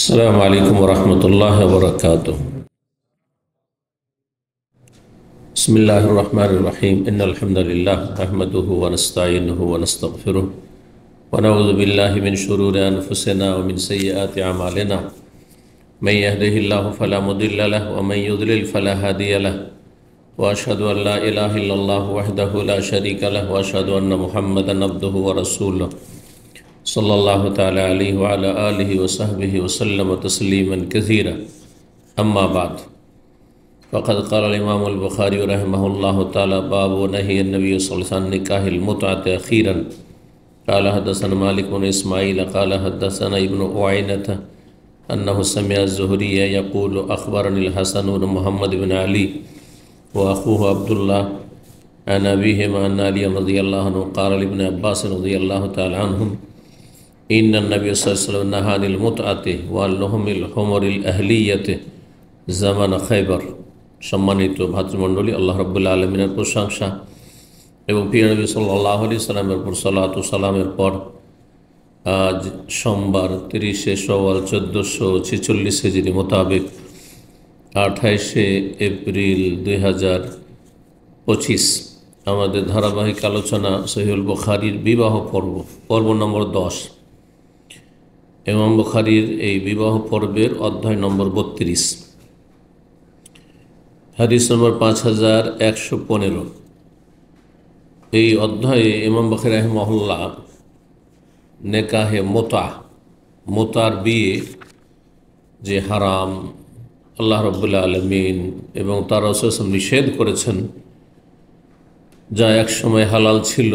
अस्सलामु अलैकुम वरहमतुल्लाहि वबरकातुहू। बिस्मिल्लाहिर्रहमानिर्रहीम। इन्नल हम्दुलिल्लाह नहमदुहु व नस्तईनुहु व नस्तगफिरुहु व नऊज़ु बिल्लाहि मिन शुरूरि अनफुसिना व मिन सय्यिआति अमालिना। मन यहदिहिल्लाहु फला मुदिल्ल लहु व मन युद्लिल फला हादिय लहु व अशहदु अन ला इलाहा इल्लल्लाहु वहदहु ला शरीका लहु व अशहदु अन्न मुहम्मदन अब्दुहु व रसूलुहु सल्लल्लाहु तआला अलैहि व अला आलिहि व सहबिहि वसल्लम तस्लीमन कसीरा। अम्मा बाद फ़क़द क़ाल इमाम अल-बुख़ारी रहमहुल्लाहु तआला बाब नही नबी सल्लल्लाहु अलैहि वसल्लम निकाहिल मुतअत अख़ीरन। क़ाल हदसना मालिक बिन इस्माईल क़ाल हदसना इब्न उयैनह अन्नहु समिअ ज़ुहरी यक़ूलु अख़बरनिल हसन बिन मुहम्मद बिन अली व अख़ूहु अब्दुल्लाह अन अबीहिमा अन्न अली रज़ियल्लाहु अन्हु क़ाल लिब्न अब्बास रज़ियल्लाहु तआला अन्हुम इन्नन नबी सल्लल्लाहु अलैहि वसल्लम नहा अनिल मुतअति व लुहुमिल हुमुरिल अहलियति ज़मान खैबर। सम्मानित भातृमंडলী, আল্লাহ রাব্বুল আলামিনের প্রশংসা এবং প্রিয় নবী সাল্লাল্লাহু আলাইহি সাল্লামের উপর সালাত ও সালামের পর আজ সোমবার 30শে শাওয়াল 1446 হিজরি মোতাবেক 28শে এপ্রিল 2025 আমাদের ধারাবাহিক আলোচনা সহিহুল বুখারীর বিবাহ পর্ব নম্বর 10। ইমাম বুখারীর এই বিবাহ পর্বের অধ্যায় নম্বর 32, হাদিস নম্বর 5115। এই অধ্যায়ে ইমাম বুখারী রাহিমাহুল্লাহ নেকাহে মোতার বিয়ে যে হারাম, আল্লাহ রাব্বুল আলামিন এবং তার রাসূল নিষেধ করেছেন, যা এক সময় হালাল ছিল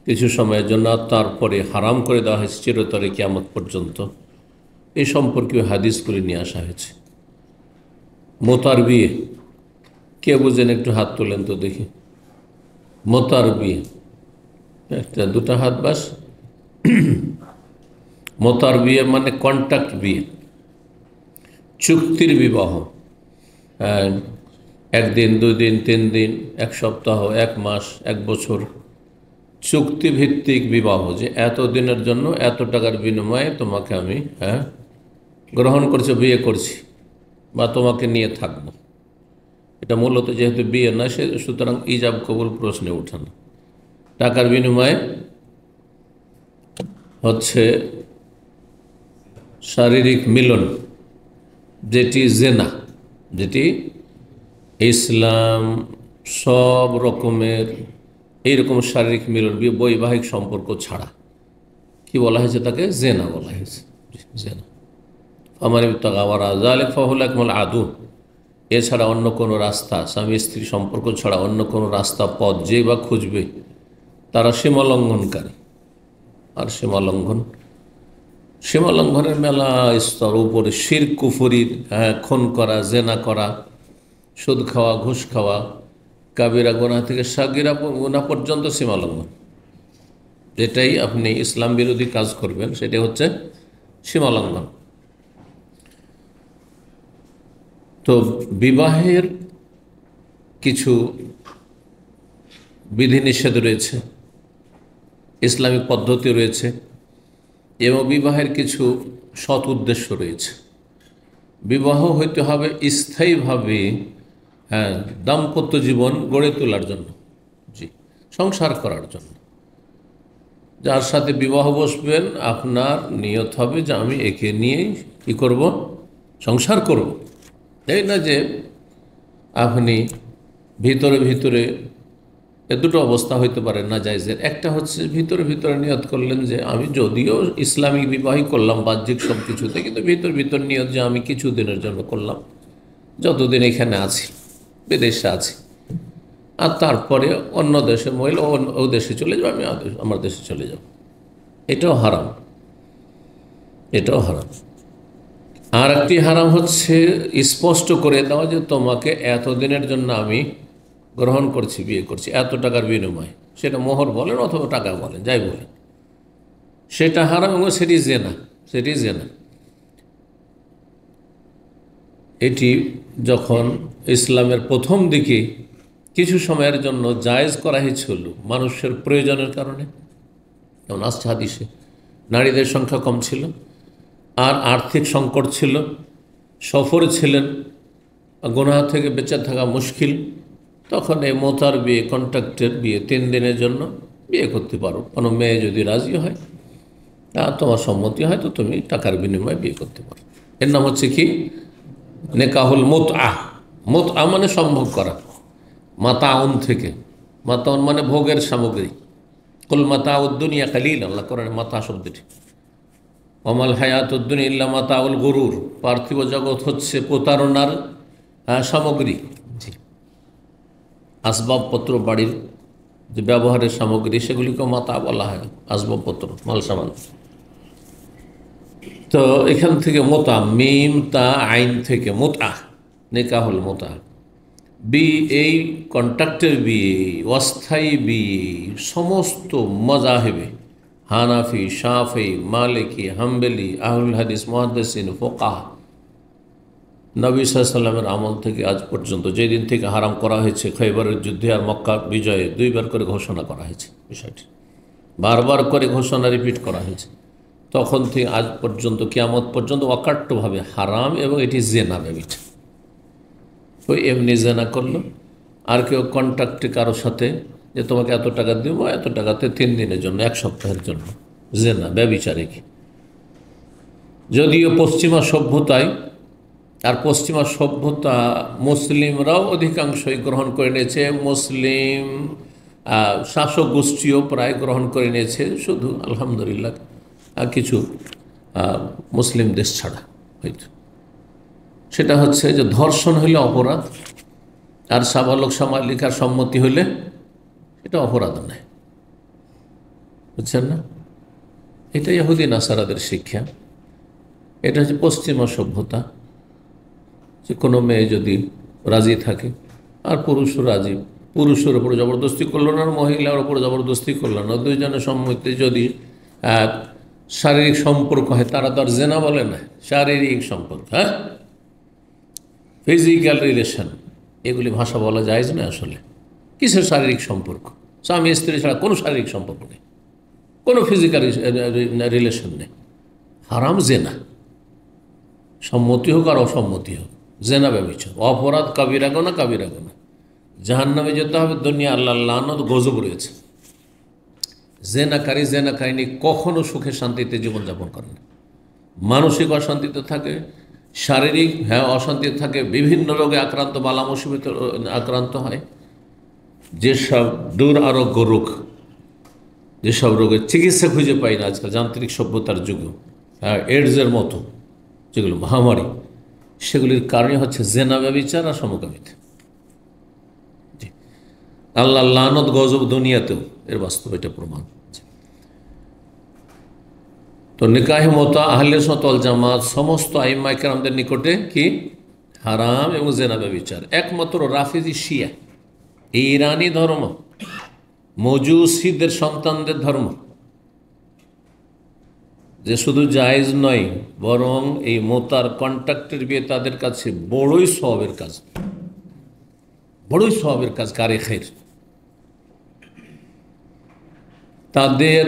কিছু সময়ের জন্য, তারপরে হারাম করে দেওয়া হয়েছে চিরতরে কিয়ামত পর্যন্ত। এই সম্পর্কীয় হাদিসগুলি নিয়ে আসা হয়েছে। মোতার বিয়ে কে বুঝেন? একটু হাত তোলেন তো দেখি। মোতার বিয়ে, একটা দুটা হাত বাস। মোতার বিয়ে মানে কন্ট্রাক্ট বিয়ে, চুক্তির বিবাহ। একদিন, 2 দিন, 3 দিন, 1 সপ্তাহ, 1 মাস, 1 বছর, চুক্তিভিত্তিক বিবাহ, যে এত দিনের জন্য এত টাকার বিনিময়ে তোমাকে আমি গ্রহণ করছি, বিয়ে করছি বা তোমাকে নিয়ে থাকব। এটা মূলত যেহেতু বিয়ে না, সুতরাং ইজাব কবুল প্রশ্নে ওঠে না। টাকার বিনিময়ে হচ্ছে শারীরিক মিলন, যেটি জেনা, যেটি ইসলাম সব রকমের এইরকম শারীরিক মিলন, বৈবাহিক সম্পর্ক ছাড়া কি বলা হয়েছে? তাকে জেনা বলা হয়েছে। জেনা আমার আদু, এছাড়া অন্য কোনো রাস্তা, স্বামী স্ত্রী সম্পর্ক ছাড়া অন্য কোনো রাস্তা, পথ যে বা খুঁজবে তারা সীমালঙ্ঘনকারী। আর সীমালঙ্ঘনের মেলা স্তর উপরে, শিরক কুফরির, খুন করা, জেনা করা, সুদ খাওয়া, ঘুষ খাওয়া, কাবিরা গুনাহ থেকে সাগিরা গুনাহ পর্যন্ত সীমালঙ্ঘন। যেটাই আপনি ইসলাম বিরোধী কাজ করবেন সেটা হচ্ছে সীমালঙ্ঘন। তো বিবাহের কিছু বিধিনিষেধ রয়েছে, ইসলামিক পদ্ধতি রয়েছে এবং বিবাহের কিছু সৎ উদ্দেশ্য রয়েছে। বিবাহ হইতে হবে স্থায়ীভাবে, দাম্পত্য জীবন গড়ে তোলার জন্য, সংসার করার জন্য। যার সাথে বিবাহ বসবেন আপনার নিয়ত হবে যে আমি একে নিয়েই কী করব? সংসার করব। এই না যে আপনি ভিতরে দুটো অবস্থা হইতে পারে না জায়েজের। একটা হচ্ছে ভিতরে নিয়ত করলেন যে আমি যদিও ইসলামিক বিবাহই করলাম বাহ্যিক সব কিছুতে, কিন্তু ভিতর নিয়ত যে আমি কিছু দিনের জন্য করলাম, যতদিন এখানে আছি, বিদেশে আছি, আর তারপরে অন্য দেশে মহিলা ও দেশে চলে যাবে, আমি আমার দেশে চলে যাব। এটাও হারাম। আর একটি হারাম হচ্ছে স্পষ্ট করে দেওয়া যে তোমাকে এতদিনের জন্য আমি গ্রহণ করছি, বিয়ে করছি, এত টাকার বিনিময়ে। সেটা মোহর বলেন অথবা টাকা বলেন, যাই বলেন, সেটা হারাম এবং সেটি জেনা। এটি যখন ইসলামের প্রথম দিকে কিছু সময়ের জন্য জায়েজ করা হয়েছিল মানুষের প্রয়োজনের কারণে, যেমন আসছে হাদিসে নারীদের সংখ্যা কম ছিল, আর আর্থিক সংকট ছিল, সফরে ছিলেন, গুনাহ থেকে বেঁচে থাকা মুশকিল, তখন এই মোতার বিয়ে, কন্ট্রাক্টের বিয়ে 3 দিনের জন্য বিয়ে করতে পারো। কোনো মেয়ে যদি রাজি হয় আর তোমার সম্মতি হয় তো তুমি টাকার বিনিময়ে বিয়ে করতে পারো। এর নাম হচ্ছে কি? নেকাহুল মুতআ। মুতআ মানে সম্ভোগ করা, মাতাউন থেকে। মাতাউন মানে ভোগের সামগ্রী। কুল মাতাউদ দুনিয়া কালিল, আল্লাহ কোরআনে মাতা শব্দটি। ওমাল হায়াতুদ দুনিয়া ইল্লা মাতাউল গুরুর, পার্থিব জগৎ হচ্ছে প্রতারণার সামগ্রী। জি, আসবাবপত্র, বাড়ির যে ব্যবহারের সামগ্রী, সেগুলিকে মাতা বলা হয়, আসবাবপত্র, মাল সামান। তো এখান থেকে মোতা, মিম তা আইন থেকে মোতা, নেকাহুল মোতা। এই কন্ট্রাক্টের বিয়ে, অস্থায়ী বিয়ে সমস্ত মাযাহিবে, হানাফি, শাফি, মালিকি, হাম্বলি, আহলুল হাদিস, মুহাদ্দিসিন, ফুকাহা, নবী সাল্লাল্লাহু আলাইহি ওয়াসাল্লামের আমল থেকে আজ পর্যন্ত, যেদিন থেকে হারাম করা হয়েছে, খৈবরের যুদ্ধে আর মক্কা বিজয়ে 2 বার করে ঘোষণা করা হয়েছে, বিষয়টি বারবার করে ঘোষণা রিপিট করা হয়েছে, তখন থেকে আজ পর্যন্ত, কিয়ামত পর্যন্ত অকাট্যভাবে হারাম। এবং এটি জেনা, ব্যভিচার। ওই এমনি জেনা করলো, আর কেউ কন্ট্রাক্টে কারোর সাথে যে তোমাকে এত টাকা দেবো, এত টাকাতে 3 দিনের জন্য, 1 সপ্তাহের জন্য, জেনা, ব্যভিচারে কি। যদিও পশ্চিমা সভ্যতায়, আর পশ্চিমা সভ্যতা মুসলিমরাও অধিকাংশই গ্রহণ করে নিয়েছে, মুসলিম শাসক গোষ্ঠীও প্রায় গ্রহণ করে নিয়েছে, শুধু আলহামদুলিল্লাহ কিছু মুসলিম দেশ ছাড়া হয়তো। সেটা হচ্ছে যে ধর্ষণ হইলে অপরাধ, আর সাবালক সামালিকার সম্মতি হইলে এটা অপরাধ নয়। বুঝছেন না? এটা ইহুদি নাসারাদের শিক্ষা। এটা হচ্ছে পশ্চিমা সভ্যতা, যে কোনো মেয়ে যদি রাজি থাকে, আর পুরুষও রাজি, পুরুষের উপরে জবরদস্তি করলো না, আর মহিলার উপরে জবরদস্তি করলো না, 2 জনের সম্মতিতে যদি শারীরিক সম্পর্ক হয়, তারা তো আর জেনা বলে না, শারীরিক সম্পর্ক, হ্যাঁ, ফিজিক্যাল রিলেশন, এগুলি ভাষা বলা যায় না। আসলে কিসের শারীরিক সম্পর্ক? স্বামী স্ত্রী ছাড়া কোনো শারীরিক সম্পর্ক নেই, কোনো ফিজিক্যাল রিলেশন নেই। হারাম জেনা, সম্মতি হোক আর অসম্মতি হোক, জেনা ব্যভিচার, অপরাধ, কাবিরা গুনাহ, কাবিরা গুনাহ, জাহান্নামে যেতে হবে। দুনিয়া আল্লাহ লানত, গজব রয়েছে। জেনাকারী, জেনাকারিনী কখনো সুখে শান্তিতে জীবনযাপন করে না, মানসিক অশান্তিতে থাকে, শারীরিক অশান্তিতে থাকে, বিভিন্ন রোগে আক্রান্ত, বালা মুসিবতে আক্রান্ত হয়। যেসব দুরারোগ্য রোগ, যেসব রোগের চিকিৎসা খুঁজে পাই না আজকাল যান্ত্রিক সভ্যতার যুগে, এইডসের মতো যেগুলো মহামারী, সেগুলির কারণে হচ্ছে জেনা, ব্যভিচার আর সমকামিতা। আল্লাহ লানত, গজব দুনিয়াতেও, এর বাস্তব এটা প্রমাণ। তো নিকাহে মুতা আহলে সুন্নাত ওয়াল জামাত সমস্ত আইম্মায়ে কেরামদের নিকটে কি হারাম এবং জেনা, ব্যভিচার। একমাত্র রাফিজি শিয়া, ইরানি ধর্ম, মজুসিদের সন্তানদের ধর্ম, যে শুধু জায়েজ নয়, বরং এই মোতার কন্ট্রাক্টের বিয়ে তাদের কাছে বড়ই সওয়াবের কাজ, বড়ই সওয়াবের কাজ, কারে খায়ের। তাদের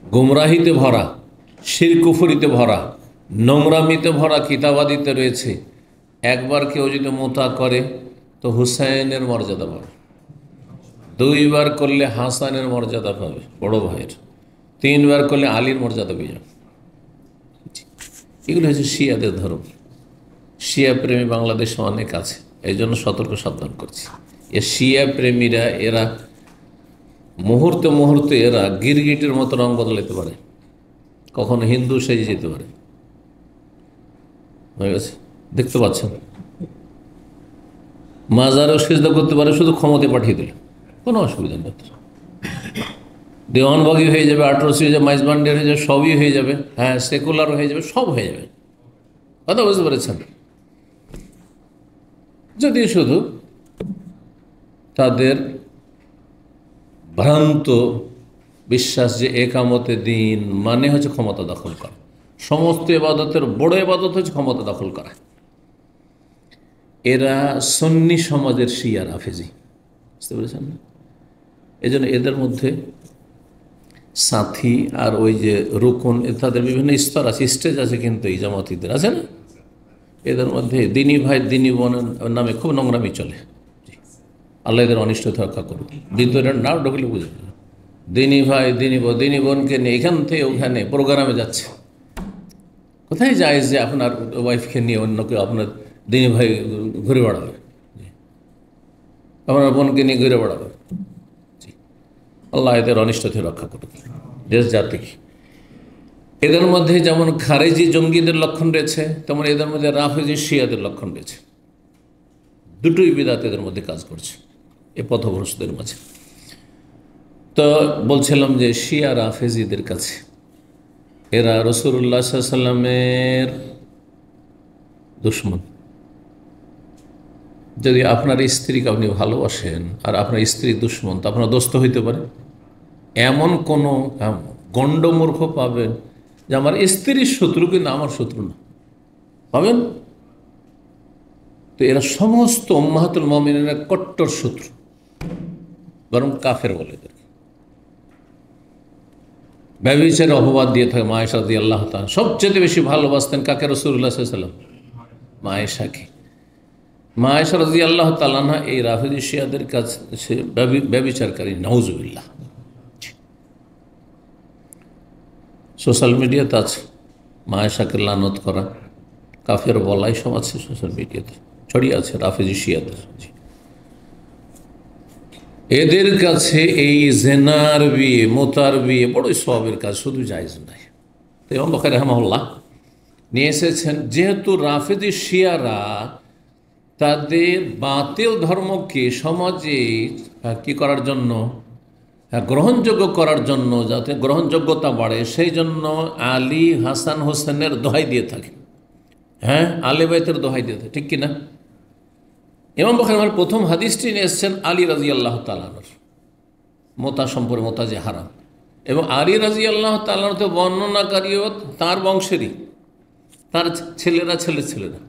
গুমরাহিতে ভরা, শিরক কুফরিতে ভরা, নোংরামিতে ভরা কিতাবাদিতে রয়েছে। একবার কেউ যদি মোতা করে তো হুসাইনের মর্যাদা পাবে, 2 বার করলে হাসানের মর্যাদা পাবে, বড় ভাইয়ের, 3 বার করলে আলীর মর্যাদা পেয়ে যাবে। এগুলো হচ্ছে শিয়াদের ধর্ম। শিয়া প্রেমী বাংলাদেশে অনেক আছে, এই জন্য সতর্ক সাবধান করছি। এ শিয়া প্রেমীরা, এরা মুহূর্তে মুহূর্তে এরা গিরগিটের মতো রং বদলাতে পারে, কখনো হিন্দু সেজে যেতে পারে। হয়ে গেছে, দেখতে পাচ্ছেন, মাজারও সিজদা করতে পারে, শুধু ক্ষমতা পাঠিয়ে দিল, কোনো অসুবিধা নেই। দেওয়ানবাগি হয়ে যাবে, আটরসি হয়ে যাবে, মাইজবান্ডার হয়ে যাবে, সবই হয়ে যাবে, হ্যাঁ, সেকুলার হয়ে যাবে, সব হয়ে যাবে। কথা বুঝতে পেরেছেন? যদি শুধু তাদের ভ্রান্ত বিশ্বাস যে একামতে দিন মানে হচ্ছে ক্ষমতা দখল করা, সমস্ত ইবাদতের বড় ইবাদত হচ্ছে ক্ষমতা দখল করা। এরা সুন্নি সমাজের শিয়া রাফেজি, বুঝতে পেরেছেন? এই জন্য এদের মধ্যে সাথী আর ওই যে রুকুন, তাদের বিভিন্ন স্তর আছে, স্টেজ আছে, কিন্তু এই জামাতিদের আছে না, এদের মধ্যে দিনী ভাই দিনী বোনের নামে খুব নোংরামি চলে। আল্লাহ এদের অনিষ্ট রক্ষা করুন। ভিতরে না ঢুকলে বুঝে দিনী ভাই দিনী বোনকে নিয়ে এখান থেকে ওখানে প্রোগ্রামে যাচ্ছে। কোথায় যায় যে আপনার ওয়াইফকে নিয়ে অন্য কেউ আপনার দিনী ভাই ঘুরে বেড়াবে, আপনার বোনকে নিয়ে ঘুরে বেড়াবে? আল্লাহ এদের অনিষ্ট থেকে রক্ষা করুন দেশ জাতিকে। এদের মধ্যে যেমন খারেজি জঙ্গিদের লক্ষণ রয়েছে, তেমন এদের মধ্যে রাফেজি শিয়াদের লক্ষণ রয়েছে। দুটোই বিদআত এদের মধ্যে কাজ করছে এ পথভ্রষ্টদের মাঝে। তো বলছিলাম যে শিয়া রাফেজিদের কাছে এরা রাসূলুল্লাহ সাল্লাল্লাহু আলাইহি ওয়াসাল্লামের দুশমন। যদি আপনার স্ত্রীকে আপনি ভালোবাসেন আর আপনার স্ত্রী দুশমন, তো আপনার দোস্ত হইতে পারে? এমন কোনো গণ্ডমূর্খ পাবেন যে আমার স্ত্রীর শত্রু কিন্তু আমার শত্রু না, পাবেন? তো এরা সমস্ত উম্মাহাতুল মুমিনিনের কট্টর শত্রু, বরং কাফের বলে এদেরকে। ব্যভিচারের অপবাদ দিয়ে থাকে। মা আয়েশা রাদিয়াল্লাহু তাআলা সবচেয়ে বেশি ভালোবাসতেন কাকে? রাসূলুল্লাহ সাল্লাল্লাহু আলাইহি ওয়াসাল্লাম, মা আয়েশাকে। মা আয়েশা রাদিয়াল্লাহু তাআলা আনহা এই রাফেজি শিয়াদের কাছে ব্যভিচারকারী, নাউজুবিল্লাহ। সোশ্যাল মিডিয়াতে আছে মা আয়েশাকে লানত করা, কাফের বলাই সব আছে সোশ্যাল মিডিয়াতে ছড়িয়ে আছে রাফেজি শিয়াদের। এদের কাছে এই জেনার বিয়ে, মোতার বিয়ে বড়ই সওয়াবের কাজ, শুধু জায়েজ নাই। তো ইমাম বুখারী রাহিমাহুল্লাহ নিয়ে এসেছেন, যেহেতু রাফেজি শিয়ারা তাদের বাতিল ধর্মকে সমাজে কি করার জন্য, গ্রহণযোগ্য করার জন্য, যাতে গ্রহণযোগ্যতা বাড়ে, সেই জন্য আলী হাসান হোসেনের দোহাই দিয়ে থাকে। হ্যাঁ, আলে বাইতের দোহাই দিয়ে থাকে, ঠিক কিনা? ইমাম বুখারী আমার প্রথম হাদিসটি নিয়ে এসেছেন আলী রাদিয়াল্লাহু তাআলা আনহু মোতা সম্পর্কে, মোতা যে হারাম, এবং আলী রাদিয়াল্লাহু তাআলা আনহু বর্ণনাকারীও তার বংশেরই, তার ছেলেরা।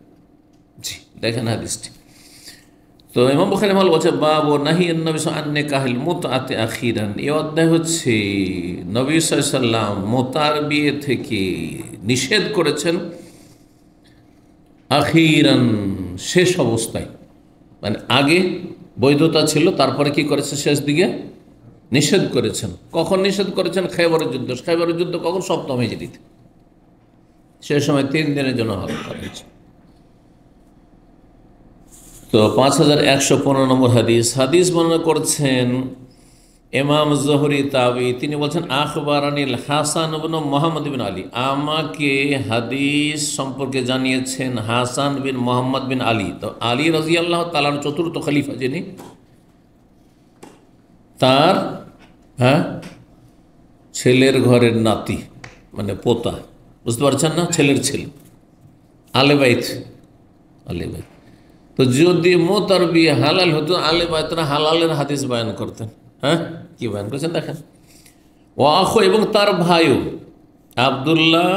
জি, দেখেন হাদিসটি। তো ইমাম বুখারী মাল বলছে বাবু নাহি নবী আন নিকাহিল মুতআতি আখিরান। এই অধ্যায় হচ্ছে নবী সাল্লাল্লাহু আলাইহি ওয়াসাল্লাম মোতার বিয়ে থেকে নিষেধ করেছেন আখিরান, শেষ অবস্থায়, মানে আগে বৈধতা ছিল, তারপরে কি করেছে? শেষ দিকে নিষেধ করেছেন। কখন নিষেধ করেছেন? খায়বরের যুদ্ধ। খায়বরের যুদ্ধ কখন? সপ্তম হিজরিতে। সে সময় 3 দিনের জন্য হরণ করা হয়েছে। তো 5115 নম্বর হাদিস বর্ণনা করছেন ইমাম জোহরি তাবি। তিনি বলছেন আখবারানিল হাসান ইবনে মুহাম্মদ বিন আলী, আমাকে হাদিস সম্পর্কে জানিয়েছেন হাসান বিন মোহাম্মদ বিন আলী। তো আলী রাদিয়াল্লাহু তাআলা চতুর্থ খলিফা যিনি, তার ছেলের ঘরের নাতি, মানে পোতা, বুঝতে পারছেন না? ছেলের ছেলে, আলে বাইত। তো যদি মোতার বিয়ে হালাল হতো, আলে বাইতরা হালালের হাদিস বয়ান করতেন। হ্যাঁ, কি বয়ান করছেন দেখেন। ও আখো, এবং তার ভাইও আবদুল্লাহ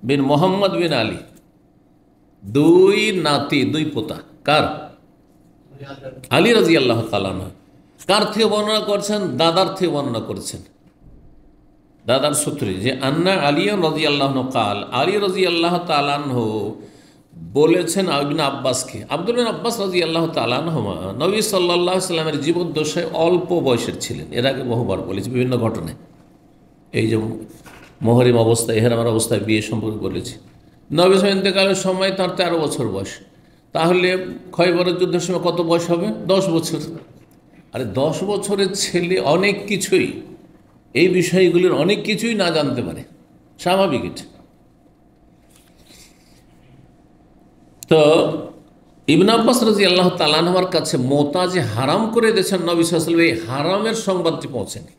বিন মোহাম্মদ বিন আলী, 2 নাতি 2 পোতা। কার? আলী রাদিয়াল্লাহু তাআলা আনহু। কার থেকে বর্ণনা করছেন? দাদার থেকে বর্ণনা করছেন, দাদার সূত্রে, যে আন্না আলী রাদিয়াল্লাহু আনহু কাল, আলী রাদিয়াল্লাহু তাআলা আনহু বলেছেন ইবনে আব্বাসকে। আব্দুল্লাহ বিন আব্বাস রাদিয়াল্লাহু তাআলা আনহুমা নবী সাল্লাল্লাহু আলাইহি ওয়াসাল্লামের জীবদ্দশায় অল্প বয়সের ছিলেন। এর আগে বহুবার বলেছি বিভিন্ন ঘটনায়, এই যে মুহরিম অবস্থায়, ইহরামের অবস্থায় বিয়ে সম্পর্কে বলেছি। নবী সাল্লাল্লাহু ইন্তেকালের সময় তার 13 বছর বয়স। তাহলে খয়বরের যুদ্ধের সময় কত বয়স হবে? 10 বছর। আরে 10 বছরের ছেলে অনেক কিছুই, এই বিষয়গুলির অনেক কিছুই না জানতে পারে, স্বাভাবিক এটা। তো ইবনে আব্বাস রাদিয়াল্লাহু তাআলা আনহুর কাছে মোতা যে হারাম করে দিয়েছেন নবী সাল্লাল্লাহু আলাইহি ওয়াসাল্লাম, এই হারামের সংবাদটি পৌঁছেনি।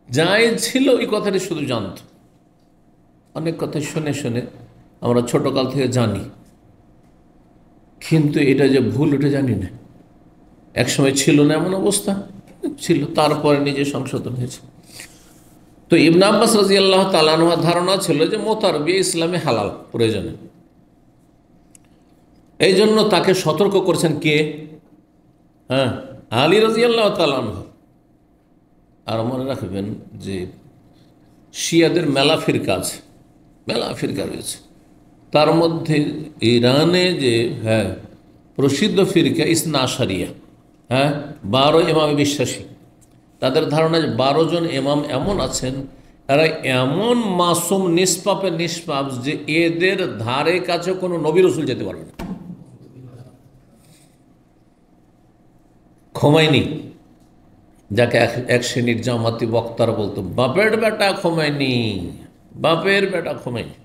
জায়েজ ছিল এই কথাটি শুধু জানত। অনেক কথা শুনে শুনে আমরা ছোটকাল থেকে জানি, কিন্তু এটা যে ভুল এটা জানি না। একসময় ছিল না এমন অবস্থা, ছিল, তারপরে নিজে সংশোধন হয়েছে। তো ইবনে আব্বাস রাদিয়াল্লাহু তাআলা আনহুর ধারণা ছিল যে মোতার বিয়ে ইসলামে হালাল, প্রয়োজনে। এই জন্য তাকে সতর্ক করছেন কে? আলী রাদিয়াল্লাহু তাআলা আনহু। আর মনে রাখবেন যে শিয়াদের মেলা ফিরকা আছে, মেলা ফিরকা রয়েছে। তার মধ্যে ইরানে যে প্রসিদ্ধ ফিরকা ইসনা আশারিয়া, 12 ইমামে বিশ্বাসী। তাদের ধারণা যে 12 জন ইমাম এমন আছেন, এরা এমন মাসুম নিষ্পাপে নিষ্পাপ যে এদের ধারে কাছে কোনো নবী রসুল যেতে পারবে না। খোমাইনি, যাকে এক শ্রেণীর জামাতি বক্তারা বলতো বাপের বেটা খোমাইনি, বাপের বেটা খোমাইনি।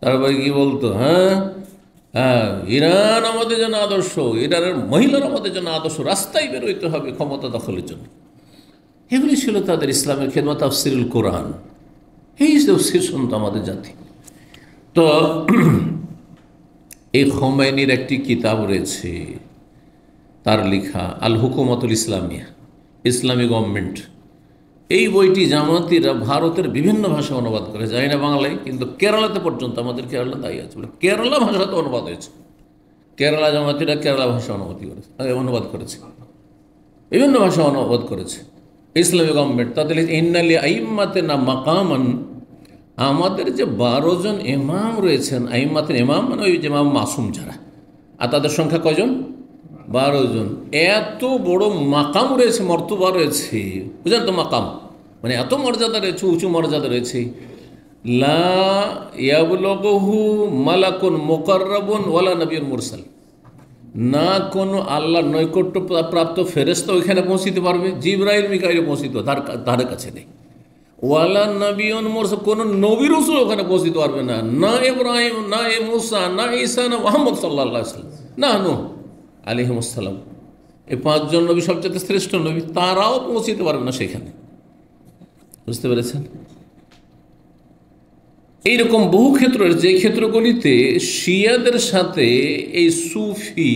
তারপরে কি বলতো, ইরান আমাদের জন্য আদর্শ, ইরানের মহিলার আমাদের জন্য আদর্শ, রাস্তায় বেরোইতে হবে ক্ষমতা দখলের জন্য। এগুলি ছিল তাদের ইসলামের খেদমত। তাফসিরুল কোরআন, এই তাফসির শুনতো আমাদের জাতি। তো এই খোমাইনির একটি কিতাব রয়েছে, তার লেখা আল হুকুমতুল ইসলামিয়া, ইসলামী গভর্নমেন্ট। এই বইটি জামাতিরা ভারতের বিভিন্ন ভাষা অনুবাদ করে, যায় না বাংলায়, কিন্তু কেরালাতে পর্যন্ত, আমাদের কেরালা দায়ী আছে বলে কেরালা ভাষাতে অনুবাদ হয়েছে। কেরালা জামাতিরা কেরালা ভাষা অনুবাদ করেছে, বিভিন্ন ভাষা অনুবাদ করেছে ইসলামী গভর্নমেন্ট। তাদের ইন্নালি আইম্মাতে না মাকামান, আমাদের যে 12 জন ইমাম রয়েছেন, আইম্মাতের ইমাম মানে ওই যে ইমাম মাসুম যারা, আর তাদের সংখ্যা কয়জন? 12 জন। এত বড় মাকাম রয়েছে, মর্তবা রয়েছে, বুঝলেন তো? মাকাম মানে এত মর্যাদা রয়েছে, উঁচু মর্যাদা রয়েছে। লা ইয়াবলুগুহু মালাকুন মুকাররাবুন ওয়ালা নবিয়্যুন মুরসাল, না কোনো আল্লাহর নৈকট্য প্রাপ্ত ফেরেশতা ওইখানে পৌঁছিতে পারবে, জিবরাইল মিকাইল পৌঁছিত তার কাছে নেই। ওয়ালা নবিয়্যুন মুরসাল, কোনো নবী রাসূল ওখানে পৌঁছিতে পারবে না, না ইব্রাহিম, না মুসা, না ঈসা, না মুহাম্মদ সাল্লাল্লাহু আলাইহি ওয়াসাল্লাম, না নূহ আলাইহিসসালাম। এই 5 জন নবী সবচেয়ে শ্রেষ্ঠ নবী, তারাও পৌঁছিতে পারবে না সেখানে। বুঝতে পেরেছেন? এইরকম বহু ক্ষেত্র, যে ক্ষেত্রগুলিতে শিয়াদের সাথে এই সুফি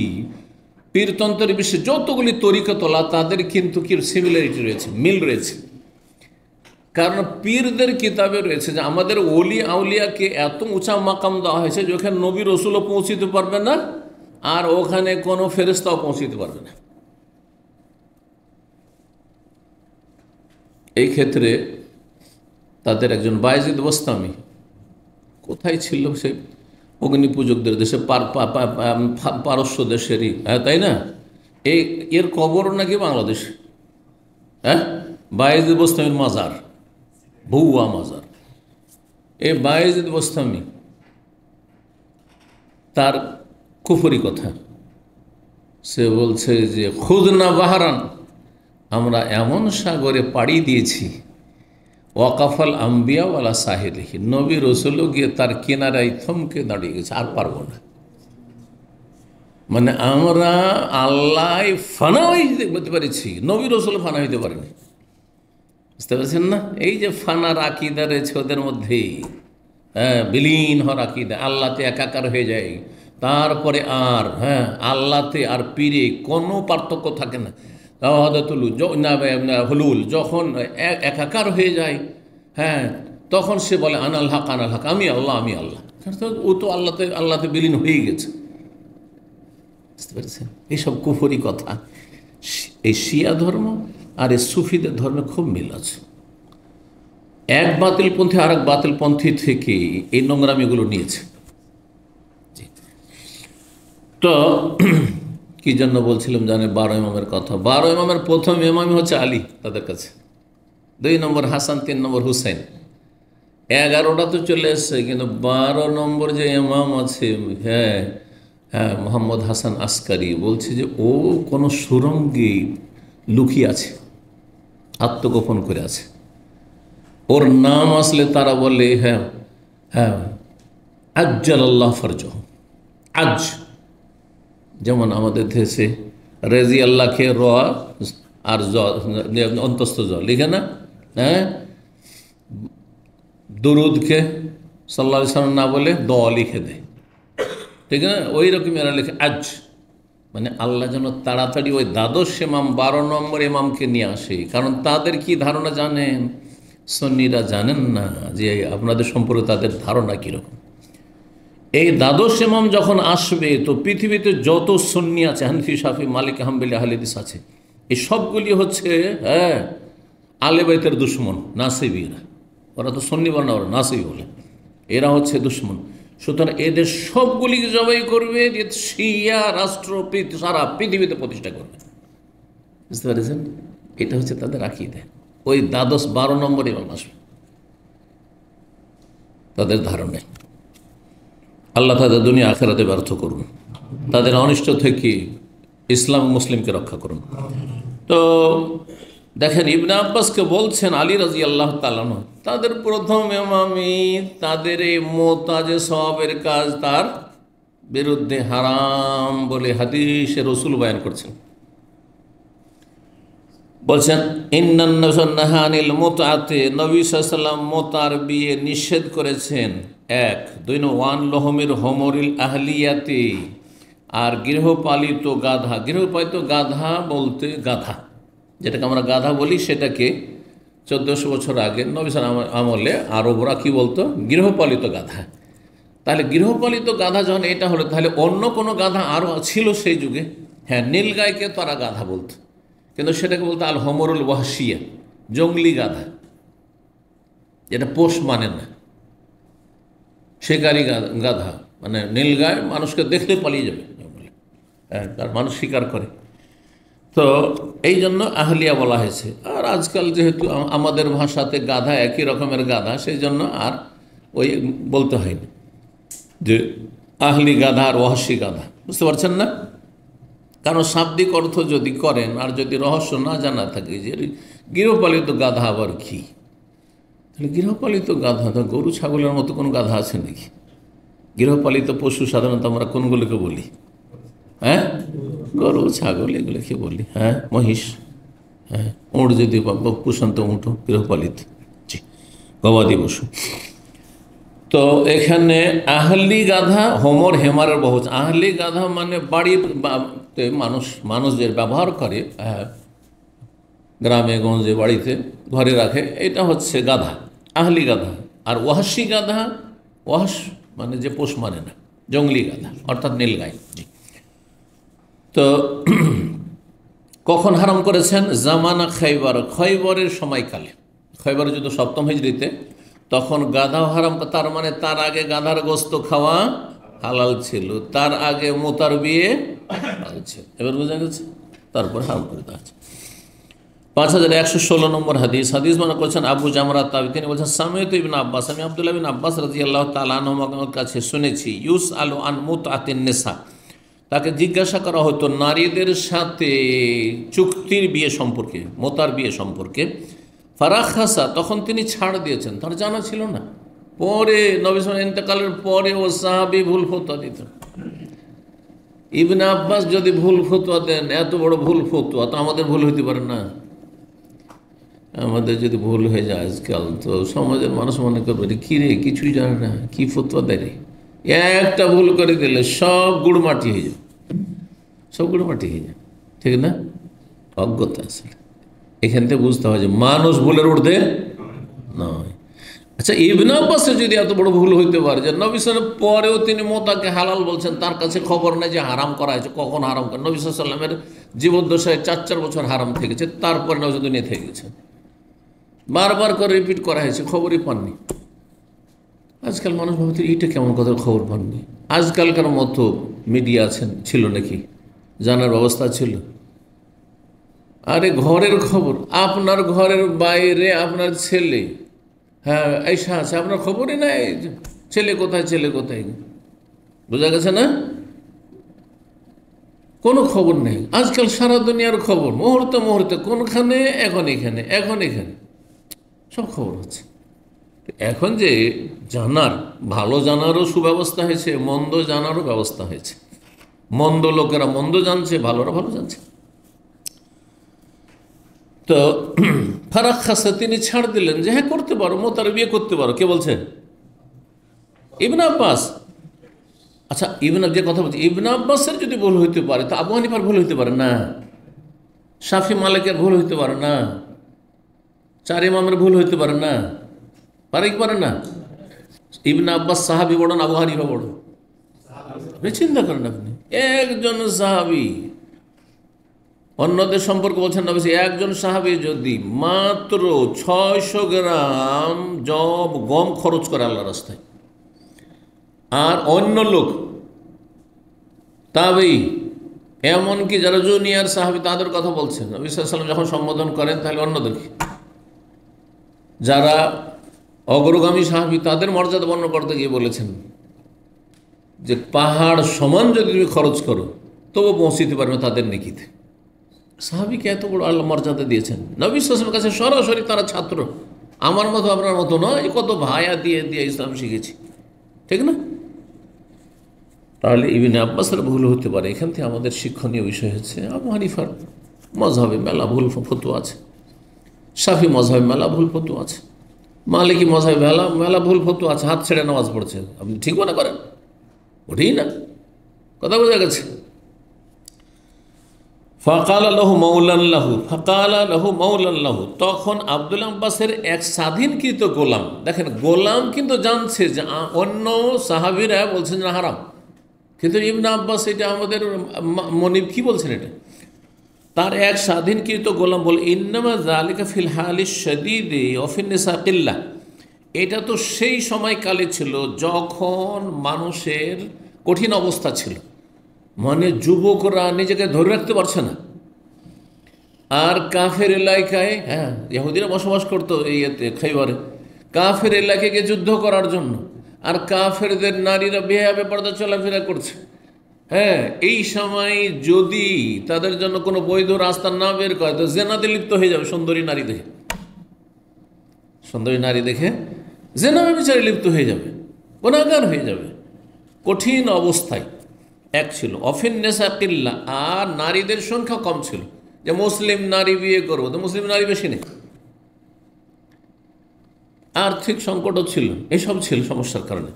পীরতন্ত্রের বিষয়ে যতগুলি তরিকতলা, তাদের কিন্তু কি সিমিলারিটি রয়েছে, মিল রয়েছে। কারণ পীরদের কিতাবে রয়েছে যে আমাদের ওলি আউলিয়াকে এত উঁচা মাকাম দেওয়া হয়েছে যে ওখানে নবী রসুলও পৌঁছিতে পারবে না, আর ওখানে কোনো ফেরেশতাও পৌঁছিতে পারবে না। এই ক্ষেত্রে তাদের একজন বায়েজিদ বোস্তামি কোথায় ছিল? সেই অগ্নি পূজকদের দেশে, পারস্য দেশেরই, তাই না? এর কবর নাকি বাংলাদেশ। বায়েজিদ বোস্তামির মাজার, ভুয়া মাজার। এই বায়েজিদ বোস্তামি তার কুফরি কথা, সে বলছে যে খুদনা বাহারান, আমরা এমন সাগরে পাড়ি দিয়েছি, ওয়াকাফাল আম্বিয়া ওয়ালা সাহিলিহি, নবী রসুলও গিয়ে তার কিনারায় থমকে দাঁড়িয়ে গেছে, আর পারবো না। মানে আমরা আল্লাহ ফানা হইতে পেরেছি, নবী রসুল ফানা হইতে পারেনি। বুঝতে পারছেন না? এই যে ফানার আকিদা রয়েছে ওদের মধ্যেই, বিলীন হওয়ার আকিদা, আল্লাহতে একাকার হয়ে যায়, তারপরে আর আল্লাহতে আর পীরে কোনো পার্থক্য থাকে না। হলুল যখন একাকার হয়ে যায়, তখন সে বলে আনাল হক, আনাল হক, আমি আল্লাহ, আমি আল্লাহ। ও তো আল্লাহতে বিলীন হয়ে গেছে। বুঝতে পেরেছেন? এইসব কুফরি কথা এই শিয়া ধর্ম আর এই সুফিদের ধর্মে খুব মিল আছে। এক বাতিলপন্থী আর এক বাতিলপন্থী থেকে এই নোংরামিগুলো নিয়েছে। তো কি জন্য বলছিলাম জানে? 12 ইমামের কথা। 12 ইমামের প্রথম ইমামই হচ্ছে আলী তাদের কাছে, 2 নম্বর হাসান, 3 নম্বর হুসাইন। 11টা তো চলে এসছে, কিন্তু 12 নম্বর যে ইমাম আছে, মোহাম্মদ হাসান আসকারি, বলছে যে ও কোনো সুরঙ্গে লুকিয়ে আছে, আত্মগোপন করে আছে। ওর নাম আসলে তারা বলে আজ্জালাল্লাহ ফরজহ। আজ যেমন আমাদের দেশে রেজি আল্লাহকে র আর অন্তস্থ জ লিখে না, দুরুদকে সাল্লাল্লাহু আলাইহি ওয়াসাল্লাম না বলে দ লিখে দেয়, ঠিক না? ওই রকম এরা লিখে আজ, মানে আল্লাহ যেন তাড়াতাড়ি ওই দ্বাদশ ইমাম 12 নম্বর ইমামকে নিয়ে আসে। কারণ তাদের কি ধারণা জানেন? সুন্নিরা জানেন না যে আপনাদের সম্পর্কে তাদের ধারণা কীরকম। এই দ্বাদশ ইমাম যখন আসবে, তো পৃথিবীতে যত সুন্নি আছে, হানফি, শাফি, মালিক, হাম্বলি, আহলে হাদিস আছে, এই সবগুলি হচ্ছে আলে বাইতের দুশ্মন নাসিবিরা, ওরা তো সন্নিবার না, ওরা নাসিবি বলে, এরা হচ্ছে দুশ্মন। সুতরাং এদের সবগুলিকে জবাই করবে, যে শিয়া রাষ্ট্র সারা পৃথিবীতে প্রতিষ্ঠা করবে। বুঝতে পেরেছেন? এটা হচ্ছে তাদের আকীদা। ওই 12 নম্বর ইমাম আসবে তাদের ধারণায়। আল্লাহ তাদের দুনিয়া আখেরাতে ব্যর্থ করুন, তাদের অনিষ্ট থেকে ইসলাম মুসলিমকে রক্ষা করুন। তো দেখেন, ইবনে আব্বাসকে বলছেন আলী রাদিয়াল্লাহু তাআলা আনহু, তাদের প্রথম ইমামি তাদের এই মোতাজে সওয়াবের কাজ তার বিরুদ্ধে হারাম বলে হাদিসে রসুল বয়ান করছেন। বলছেন ইন্নান নাহা আনিল মুতআতে, নবী সাল্লাল্লাহু আলাইহি ওয়াসাল্লাম মোতার বিয়ে নিষেধ করেছেন। 1 2 ওয়ান লহমির হোমরিল আহলিয়াতে, আর গৃহপালিত গাধা। গৃহপালিত গাধা বলতে গাধা, যেটাকে আমরা গাধা বলি, সেটাকে 1400 বছর আগে নবী সাল্লাল্লাহু আলাইহি ওয়াসাল্লাম আমলে আরবরা কি বলতো? গৃহপালিত গাধা। তাহলে গৃহপালিত গাধা যখন এটা হলো, তাহলে অন্য কোনো গাধা আরও ছিল সেই যুগে? হ্যাঁ, নীলগাইকে তারা গাধা বলতো, কিন্তু সেটাকে বলতো আল হমরুল ওয়াহশিয়া, জঙ্গলি গাধা, যেটা পোষ মানে না, শিকারি গাধা। মানে নীলগাই মানুষকে দেখলে পালিয়ে যাবে জঙ্গলে, হ্যাঁ, তার মানুষ শিকার করে। তো এই জন্য আহলিয়া বলা হয়েছে। আর আজকাল যেহেতু আমাদের ভাষাতে গাধা একই রকমের গাধা, সেই জন্য আর ওই বলতে হয়নি যে আহলি গাধা আর ওয়াহশি গাধা। বুঝতে পারছেন না? কারণ শাব্দিক অর্থ যদি করেন আর যদি রহস্য না জানা থাকে যে গৃহপালিত গাধা আবার কি, তাহলে গৃহপালিত গাধা তো গরু ছাগলের মতো কোনো গাধা আছে নাকি? গৃহপালিত পশু সাধারণত আমরা কোনগুলোকে বলি? হ্যাঁ, গরু ছাগল এগুলোকে বলি। হ্যাঁ, মহিষ, হ্যাঁ, উঁট যদি পুষন্ত উঁট গৃহপালিত, জি, গবাদি পশু। তো এখানে আহলি গাধা, হোমর হেমারের বহু। আহলি গাধা মানে বাড়িতে মানুষ যে ব্যবহার করে, গ্রামে গঞ্জে বাড়িতে ঘরে রাখে, এটা হচ্ছে গাধা, আহলি গাধা। আর ওয়াহশি গাধা, ওয়াহশ মানে যে পোষ মানে না, জঙ্গলি গাধা অর্থাৎ নীলগাই। জি। তো কখন হারাম করেছেন? জামানা খৈবর, খৈবরের সময়কালে, খৈবরের যুদ্ধ 7ম হিজরিতে, তখন গাধা হারাম। তার মানে তার আগে গাধার গোস্ত খাওয়া হালাল ছিল, তার আগে মোতার বিয়ে হালাল ছিল। এবার বোঝা গেছে? তারপর হারাম করে দেওয়া আছে। 5116 নম্বর হাদিস মানে করছেন আবু জামরা তাবি, তিনি বলছেন সামিয়তু ইবনে আব্বাস, আমি আব্দুল্লাহ বিন আব্বাস রাদিয়াল্লাহু তাআলা আনহুর কাছে শুনেছি, ইউস আলু আন মুতআতিন নিসা, তাকে জিজ্ঞাসা করা হতো নারীদের সাথে চুক্তির বিয়ে সম্পর্কে, মোতার বিয়ে সম্পর্কে। ফারাখাসা, তখন তিনি ছাড় দিয়েছেন, তার জানা ছিল না। পরে নবী সাল্লাল্লাহু আলাইহি ওয়াসাল্লাম ইন্তেকালের পরে ও সাহাবী ভুল ফতোয়া দিতেন। ইবনে আব্বাস যদি ভুল ফতোয়া দেন, এত বড় ভুল ফতোয়া তো আমাদের ভুল হইতে পারে না? আমাদের যদি ভুল হয়ে যায় আজকাল, তো সমাজের মানুষ মনে করবে কী রে, কিছুই জানে না, কী ফতোয়া দেয় রে। একটা ভুল করে দিলে সব গুড় মাটি হয়ে যায়, সব গুড় মাটি হয়ে যায়, ঠিক না? অজ্ঞতা আসলে এখান থেকে বুঝতে হয় যে মানুষ ভুলের ঊর্ধ্বে নয়। আচ্ছা, ইবনে আব্বাসের যদি এত বড় ভুল হইতে পারে যে নবী সাল্লাল্লাহু আলাইহি ওয়াসাল্লাম পরেও তিনি মোতাকে হালাল বলছেন, তার কাছে খবর নেই যে হারাম করা হয়েছে, কখন হারাম করে। নবী সাল্লাল্লাহু আলাইহি ওয়াসাল্লামের জীবদ্দশায় 4 বছর হারাম থেকেছে, তারপরে নবী দুনিয়া থেকে গেছে, বারবার করে রিপিট করা হয়েছে, খবরই পাননি। আজকাল মানুষ ভাবতে এইটা কেমন কথা, খবর পাননি। আজকালকার মতো মিডিয়া আছেন, ছিল নাকি? জানার ব্যবস্থা ছিল? আরে ঘরের খবর, আপনার ঘরের বাইরে আপনার ছেলে, হ্যাঁ এইসা আছে, আপনার খবরই নাই, ছেলে কোথায়, ছেলে কোথায়, বোঝা গেছে না? কোনো খবর নেই। আজকাল সারা দুনিয়ার খবর, মুহূর্তে মুহূর্তে, কোনখানে, এখন এখানে, এখন এখানে, সব খবর হচ্ছে। এখন যে জানার, ভালো জানারও সুব্যবস্থা হয়েছে, মন্দ জানারও ব্যবস্থা হয়েছে। মন্দ লোকেরা মন্দ জানছে, ভালোরা ভালো জানছে। তো ফারাক খাসা, তিনি ছাড় দিলেন যে হ্যাঁ করতে পারো, মোতার বিয়ে করতে পারো। কে বলছেন? ইবনে আব্বাস। আচ্ছা, যে কথা বলছি, ইবনে আব্বাসের যদি ভুল হইতে পারে, তা আবু হানিফার ভুল হইতে পারে না? শাফি মালিকের ভুল হইতে পারে না? 4 ইমামের ভুল হইতে পারে না? পারে কি পারে না? ইবনে আব্বাস সাহাবী বড় না আবু হানিফা বড়? চিন্তা করেন আপনি, একজন সাহাবী অন্যদের সম্পর্কে বলছেন নবী, একজন সাহাবী যদি মাত্র 600 গ্রাম গম খরচ করে আল্লাহ রাস্তায়, আর অন্য লোক তাবেই, এমনকি যারা জুনিয়র সাহাবী তাদের কথা বলছেন নবী সাল্লাল্লাহু আলাইহি ওয়াসাল্লাম যখন সম্বোধন করেন, তাহলে অন্যদেরকে, যারা অগ্রগামী সাহাবী তাদের মর্যাদা বর্ণনা করতে গিয়ে বলেছেন যে পাহাড় সমান যদি তুমি খরচ করো তবু পৌঁছিতে পারবে তাদের নেকিতে। সাহাবীকে এত বড় আল্লাহ মর্যাদা দিয়েছেন। নবী সাল্লাল্লাহু আলাইহি ওয়াসাল্লামের কাছে সরাসরি তারা ছাত্র, আমার মতো আপনার মতো নয়, কত ভায়া দিয়ে দিয়ে ইসলাম শিখেছি, ঠিক না? তাহলে ইবনে আব্বাসের ভুল হতে পারে। এখান থেকে আমাদের শিক্ষণীয় বিষয় হচ্ছে আবু হানিফার মযহাবে মেলা ভুল ফতোয়া আছে, শাফি মযহাবে মেলা ভুল ফতোয়া আছে, মালিকি মযহাবে মেলা ভুল ফতোয়া আছে। হাত ছেড়ে নামাজ পড়ছে, আপনি ঠিক মনে করেন? ওঠেই না, কথা বোঝা গেছে। ফাকাল লাহু মাওলান লাহু, ফাকাল লাহু মাওলান লাহু, তখন আব্দুল আব্বাসের এক স্বাধীনকৃত গোলাম, দেখেন গোলাম কিন্তু জানছে যে অন্য সাহাবীরা বলছেন না হারাম, কিন্তু ইবনে আব্বাস এটা আমাদের মনিব কি বলছেন, এটা তার এক স্বাধীনকৃত গোলাম বলে ইন্নামা যালিকা ফিল হালিশ শাদীদি ওয়া ফিন নিসা কিল্লাহ, এটা তো সেই সময়কালে ছিল যখন মানুষের কঠিন অবস্থা ছিল, মানে যুবকরা নিজেকে ধরে রাখতে পারছে না, আর কাফের এলাকায়, হ্যাঁ ইহুদিরা বসবাস করতো এই খাইবারে, কাফের এলাকাকে যুদ্ধ করার জন্য, আর কাফেরদের নারীরা বেহাবে পর্দা চলাফেরা করছে। হ্যাঁ, এই সময় যদি তাদের জন্য কোনো বৈধ রাস্তা না বের করে তো জেনাতে লিপ্ত হয়ে যাবে। সুন্দরী নারী দেখে, সুন্দরী নারী দেখে জেনাবে বিচারে লিপ্ত হয়ে যাবে, গুনাহগার হয়ে যাবে। কঠিন অবস্থায় এক ছিল অফিন নেশা কিল্লা, আর নারীদের সংখ্যা কম ছিল, যে মুসলিম নারী বিয়ে করবো তো মুসলিম নারী বেশি নেই, আর্থিক সংকটও ছিল, এসব ছিল সমস্যার কারণে।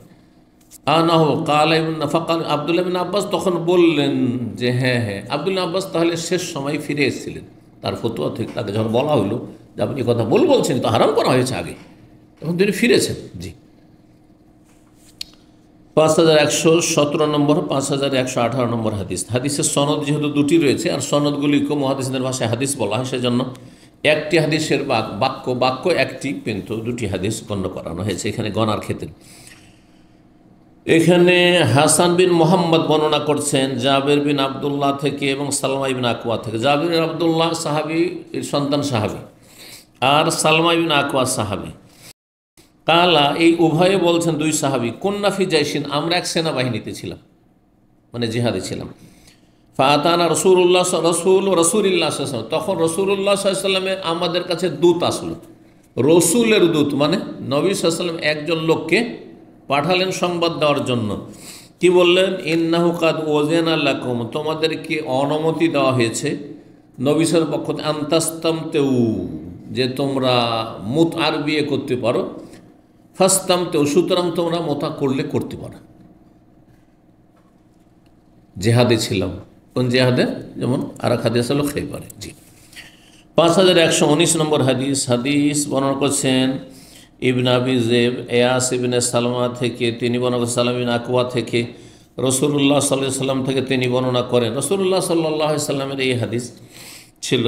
আব্দুল্লাহ বিন আব্বাস তখন বললেন যে হ্যাঁ হ্যাঁ, আব্দুল্লাহ আব্বাস তাহলে শেষ সময় ফিরে এসেছিলেন তার ফতোয়া থেকে, তাকে যখন বলা হলো যে আপনি কথা বলছেন তো হারাম করা হয়েছে আগে, তখন তিনি ফিরেছেন। জি, 5117 নম্বর, 5118 নম্বর হাদিস। হাদিসের সনদ যেহেতু দুটি রয়েছে, আর সনদগুলিকে মুহাদ্দিসদের ভাষায় হাদিস বলা হয়, সেজন্য একটি হাদিসের বাক্য একটি, কিন্তু দুটি হাদিস গণ্য করানো হয়েছে এখানে গণার ক্ষেত্রে। এখানে হাসান বিন মোহাম্মদ বর্ণনা করছেন জাবের বিন আবদুল্লাহ থেকে এবং সালমা বিন আকওয়া থেকে। জাবের বিন আবদুল্লাহ সাহাবী, সন্তান সাহাবী, আর সালমা বিন আকওয়া সাহাবী। কালা, এই উভয়ে বলছেন দুই সাহাবী, কুন্না ফি জাইশিন, আমরা এক সেনাবাহিনীতে ছিলাম, মানে জিহাদে ছিলাম। ফাতানা রসুল্লাহ তখন রসুল্লাহ সাল্লামের আমাদের কাছে দূত আসলো। রসুলের দূত মানে নবী সাল্লাম একজন লোককে পাঠালেন সংবাদ দেওয়ার জন্য। কি বললেন? ইন্নাহু কাদ ওয়াজানা লাকুম, তোমাদেরকে অনুমতি দেওয়া হয়েছে নবীর পক্ষ থেকে, আন্তাস্তামতেউ, যে তোমরা মুতআর বিয়ে করতে পারো, ফাস্তামতেউ, সুতরাং তোমরা মোতা করলে করতে পারো। জেহাদে ছিলাম, কোন জেহাদে? যেমন আর এক হাদিস হলো খাইবারে। জি, 5119 নম্বর হাদিস। হাদিস বর্ণনা করছেন ইবনে আবি জেব ইয়াস ইবনে সালমা থেকে, তিনি বর্ণনা করেন সালাম বিন আকওয়া থেকে, রাসূলুল্লাহ সাল্লাল্লাহু আলাইহি সাল্লাম থেকে তিনি বর্ণনা করেন। রাসূলুল্লাহ সাল্লাল্লাহু আলাইহি সাল্লামের এই হাদিস ছিল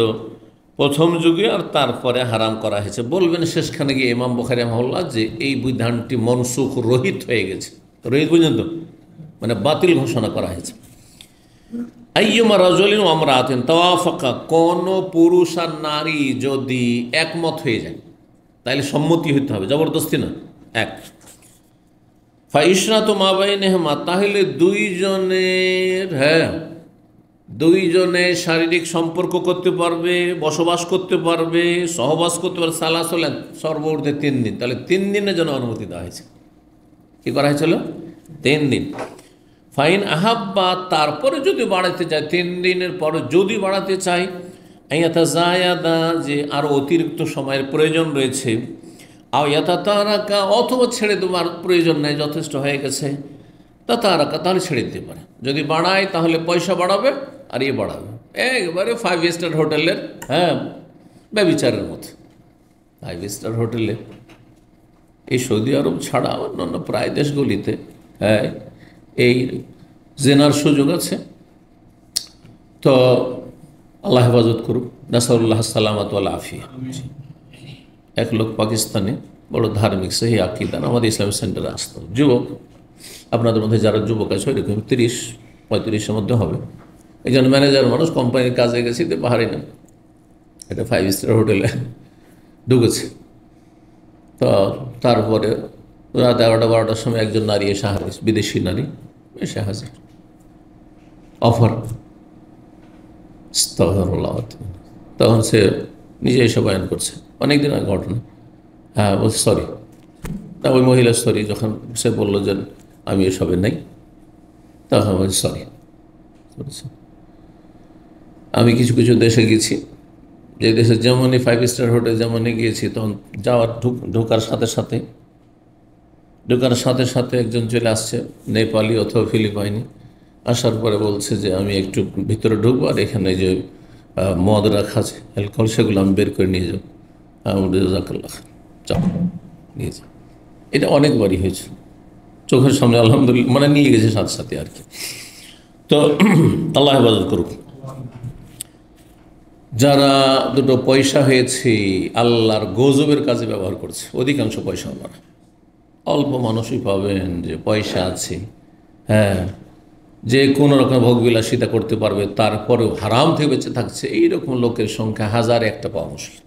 প্রথম যুগে, আর তারপরে হারাম করা হয়েছে। বলবেন শেষখানে গিয়ে ইমাম বুখারী রাহিমাহুল্লাহ যে এই বিধানটি মনসুখ, রহিত হয়ে গেছে। রহিত পর্যন্ত মানে বাতিল ঘোষণা করা হয়েছে। আইয়ুমা রাজুলিন ওয়া ইমরাআতিন তাওয়াফাকা, কোন পুরুষ আর নারী যদি একমত হয়ে যায়, তাইলে সম্মতি হইতে হবে, জবরদস্তি না। এক ফাইশরাতু মা বাইনহুমা, তাহলে দুইজনে শারীরিক সম্পর্ক করতে পারবে, বসবাস করতে পারবে, সহবাস করতে পারবে, সালাসলেন সর্বর্ধে 3 দিন। তাহলে 3 দিনের জন্য অনুমতি দেওয়া হয়েছে। কি করা হয়েছিল? 3 দিন। ফাইন আহাব্বা, তারপরে যদি বাড়াতে চায়, 3 দিনের পরে যদি বাড়াতে চায়, আইয়াতাজায়াদা, যে আরও অতিরিক্ত সময়ের প্রয়োজন রয়েছে, আয়াতাতারাকা, অথবা ছেড়ে দেওয়ার প্রয়োজন নেই, যথেষ্ট হয়ে গেছে, তাতারাকা, তাহলে ছেড়ে দিতে পারে। যদি বাড়ায় তাহলে পয়সা বাড়াবে, আর ইয়ে বাড়াবে একবারে 5 স্টার হোটেলের, হ্যাঁ ব্যভিচারের মতো। 5 স্টার হোটেলে এই সৌদি আরব ছাড়া অন্যান্য প্রায় দেশগুলিতে হ্যাঁ এই জেনার সুযোগ আছে। তো আল্লাহ হেফাজত করুক। নাসারুল্লাহ সালামাত ওয়াল আফিয়া। এক লোক পাকিস্তানে বড় ধার্মিক সহি আকীদার আমাদের ইসলামিক সেন্টারে আসতো, যুবক, আপনাদের মধ্যে যারা যুবক আছে ওইরকম 30-35-এর মধ্যে হবে। একজন ম্যানেজার মানুষ, কোম্পানির কাজে গেছে পাহাড়ি না, এটা 5 স্টার হোটেলে ঢুকেছে। তো তারপরে রাত 11টা-12টার সময় একজন নারী এসে হাজির, বিদেশি নারী এসে হাজির, অফার। তখন সে নিজে এসে বয়ান করছে, অনেকদিন আগে ঘটনা। হ্যাঁ, বলছে সরি না, ওই মহিলা সরি। যখন সে বললো যে আমি এসবে নেই, তখন বলছি সরি। আমি কিছু কিছু দেশে গেছি, যে দেশে যেমনই 5 স্টার হোটেল যেমনই গিয়েছি, তখন যাওয়ার ঢোকার সাথে সাথে একজন চলে আসছে, নেপালি অথবা ফিলিপাইনি। আসার পরে বলছে যে আমি একটু ভিতরে ঢুকবো, আর এখানে যে মদ রাখা আছে, অ্যালকোহল, সেগুলো আমি বের করে নিয়ে যাবো। চাপ নিয়ে যাও। এটা অনেকবারই হয়েছে চোখের সামনে, আলহামদুলিল্লাহ, মানে নিয়ে গেছে সাথে সাথে আর কি। তো আল্লাহ হেফাজত করুক। যারা দুটো পয়সা হয়েছে আল্লাহর গজবের কাজে ব্যবহার করছে, অধিকাংশ পয়সা ওনারা, অল্প মানুষই পাবেন যে পয়সা আছে, হ্যাঁ, যে কোনো রকম ভোগবিলাসিতা করতে পারবে, তারপরেও হারাম থেকে বেঁচে থাকছে, এইরকম লোকের সংখ্যা 1000-এ একটা পাওয়া মুশকিল।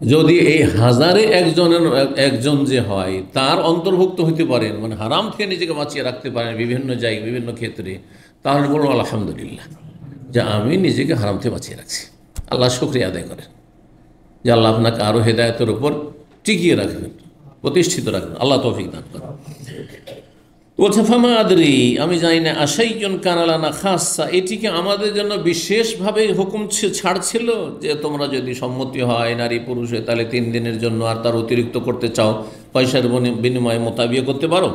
যদি এই 1000-এ একজন যে হয়, তার অন্তর্ভুক্ত হইতে পারেন, মানে হারাম থেকে নিজেকে বাঁচিয়ে রাখতে পারেন বিভিন্ন জায়গায় বিভিন্ন ক্ষেত্রে, তাহলে বলুন আলহামদুলিল্লাহ যে আমি নিজেকে হারাম থেকে বাঁচিয়ে রাখছি। আল্লাহ শুকরিয়া আদায় করেন যে আল্লাহ আপনাকে আরও হেদায়েতের উপর টিকিয়ে রাখবেন, প্রতিষ্ঠিত রাখবেন। আল্লাহ তৌফিক দান করেন। বলছে ফামা আদরি, আমি জানি না, আশাইয়ুন কানালানা খাসা, এটিকে আমাদের জন্য বিশেষভাবে হুকুম ছাড় ছিল যে তোমরা যদি সম্মতি হয় নারী পুরুষে, তাহলে 3 দিনের জন্য, আর তার অতিরিক্ত করতে চাও পয়সার বিনিময়ে মোতাবিয়া করতে পারো।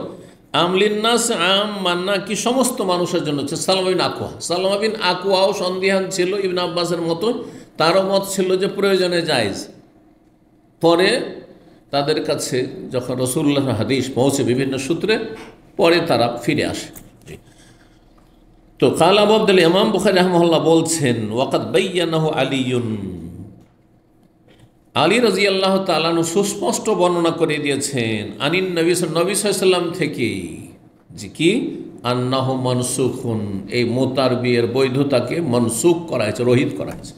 আমলিন্নাস আম, মান্না কি সমস্ত মানুষের জন্য হচ্ছে। সালামা বিন আকুয়াও সন্দিহান ছিল ইবনে আব্বাসের মতো, তারও মত ছিল যে প্রয়োজনে জায়েজ। পরে তাদের কাছে যখন রাসূলুল্লাহর হাদিস পৌঁছে বিভিন্ন সূত্রে, পরে তারা ফিরে আসে। তো কাল আবু আব্দুল্লাহ ইমাম বুখারী রাহিমাহুল্লাহ বলছেন, ওয়াকাদ বায়্যানাহু আলীয়ুন, আলী রাদিয়াল্লাহু তাআলা আনহু সুস্পষ্ট বর্ণনা করে দিয়েছেন, আনিন নবী সাল্লাল্লাহু আলাইহি ওয়াসাল্লাম থেকে, যে কি আন্নাহু মানসুখুন, এই মোতার বিয়ের বৈধতাকে মনসুখ করা হয়েছে, রহিত করা হয়েছে,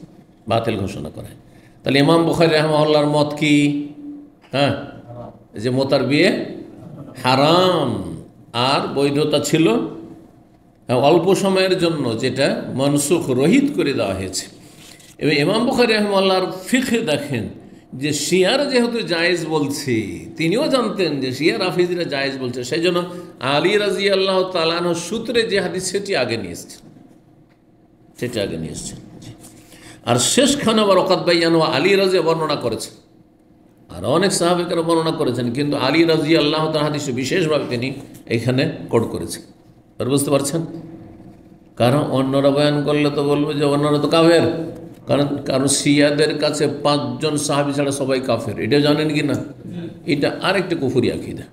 বাতিল ঘোষণা করা হয়। তাহলে ইমাম বুখারী রাহিমাহুল্লাহর মত কি? হ্যাঁ, যে মোতার বিয়ে হারাম, আর বৈধতা ছিল অল্প সময়ের জন্য, যেটা মনসুখ, রহিত করে দেওয়া হয়েছে। এবং ইমাম বুখারী রাহিমাহুল্লাহর ফিকহে দেখেন যে শিয়ার যেহেতু জায়েজ বলছে, তিনিও জানতেন যে শিয়া রাফিজিরা জায়েজ বলছে, সেই জন্য আলী রাদিয়াল্লাহু তাআলা আনহু সূত্রে যে হাদিস সেটি আগে নিয়ে এসছেন, আর শেষখানে আবার ওয়াকাদ বায়্যানাহু আলী রাদিয়াল্লাহু বর্ণনা করেছেন, আর অনেক সাহাবায়ে বর্ণনা করেছেন, কিন্তু আলী রাদিয়াল্লাহু তাআলা হাদিসে বিশেষভাবে তিনি এখানে কোট করেছেন। আর বুঝতে পারছেন, কারণ অন্যরা বয়ান করলে তো বলবো যে অন্যরা তো কাফের, কারণ শিয়াদের কাছে 5 জন সাহাবী ছাড়া সবাই কাফের, এটা জানেন কি না? এটা আরেকটা কুফরি আকীদা।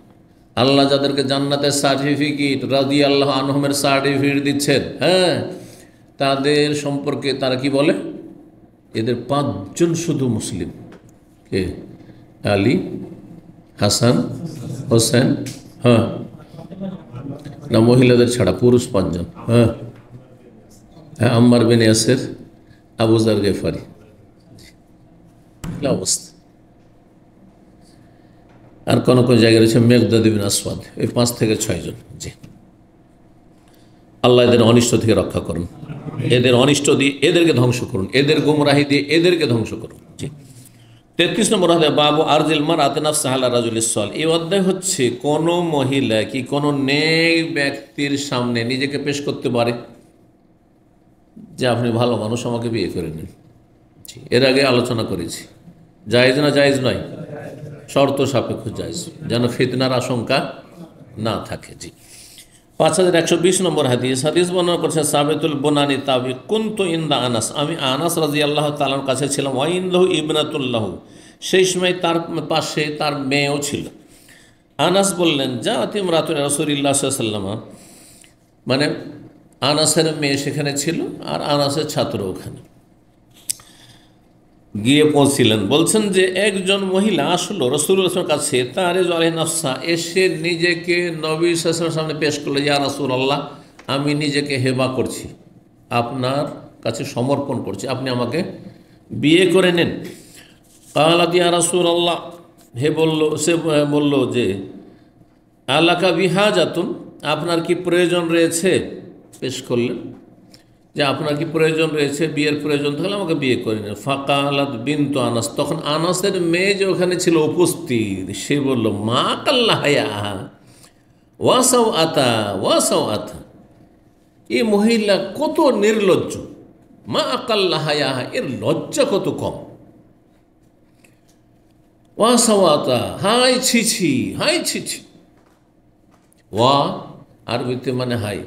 আল্লাহ যাদেরকে জান্নাতের সার্টিফিকেট, রাদিয়াল্লাহু আনহুমের সার্টিফিকেট দিচ্ছেন, হ্যাঁ, তাদের সম্পর্কে তারা কি বলে? এদের 5 জন শুধু মুসলিম, কে? আলী, হাসান, হোসেন, হ্যাঁ, না মহিলাদের ছাড়া পুরুষ 5 জন, হ্যাঁ, আম্মার বিন ইয়াসির, আবু যার গেফারি, অবস্থা। আর কোন কোন জায়গায় রয়েছে মেঘদাদ বিন আসওয়াদ, এই 5 থেকে 6 জন। জি, আল্লাহ এদের অনিষ্ট থেকে রক্ষা করুন, এদের অনিষ্ট দিয়ে এদেরকে ধ্বংস করুন, এদের গুমরাহি দিয়ে এদেরকে ধ্বংস করুন। জি, 33 নম্বর অধ্যায়, বাবু আরজিল মারআতি নাফসাহা আলা রাজুলিস সালিহ। এই অধ্যায় হচ্ছে কোনো মহিলা কি কোনো নেক ব্যক্তির সামনে নিজেকে পেশ করতে পারে যে আপনি ভালো মানুষ, আমাকে বিয়ে করে নিন। এর আগে আলোচনা করেছি, জায়েজ না জায়েজ নয়, শর্ত সাপেক্ষ জায়েজ, যেন ফিতনার আশঙ্কা না থাকে। জি, 5120 নম্বর হাদিস বর্ণনা করছেন সাবিতুল বুনানি তাবি, কুনতু ইনদা আনাস, আমি আনাস রাদিয়াল্লাহু তাআলার কাছে ছিলাম, ওয়া ইনদাহু ইবনাতুল্লাহু, সেই সময় তার পাশে তার মেয়েও ছিল। আনাস বললেন, জাআত ইমরাতুন রাসূলিল্লাহ সাল্লাল্লাহু আলাইহি ওয়াসাল্লাম, মানে আনাসের মেয়ে সেখানে ছিল আর আনাসের ছাত্র ওখানে গিয়ে পৌঁছিলেন। বলছেন যে একজন মহিলা আসলো রাসূলুল্লাহর কাছে, তারে জলে নফসা, এসে নিজেকে নবী সাল্লাল্লাহু আলাইহি ওয়াসাল্লামের সামনে পেশ করলো, ইয়া রাসূলুল্লাহ, আমি নিজেকে হেবা করছি, আপনার কাছে সমর্পণ করছি, আপনি আমাকে বিয়ে করে নেন। কালাত ইয়া রাসূলুল্লাহ, সে বলল যে আলাকা বিহাজাতুন, আপনার কি প্রয়োজন রয়েছে? পেশ করলেন যে আপনার কি প্রয়োজন রয়েছে, বিয়ের প্রয়োজন থাকলে আমাকে বিয়ে করে নেন। ফাকালাত বিনতু আনাস, তখন আনাসের মেয়ে যে ওখানে ছিল উপস্থিত, সে বলল মা কাল্লাহায়া ওয়াসাও আতা ওয়াসাও আতা, এই মহিলা কত নির্লজ্জ, মা আকাল্লাহায়া, এর লজ্জা কত কম, ওয়াসাও আতা, হাই ছিছি, হাই ছিছি। ওয়া আরবিতে মানে হাই,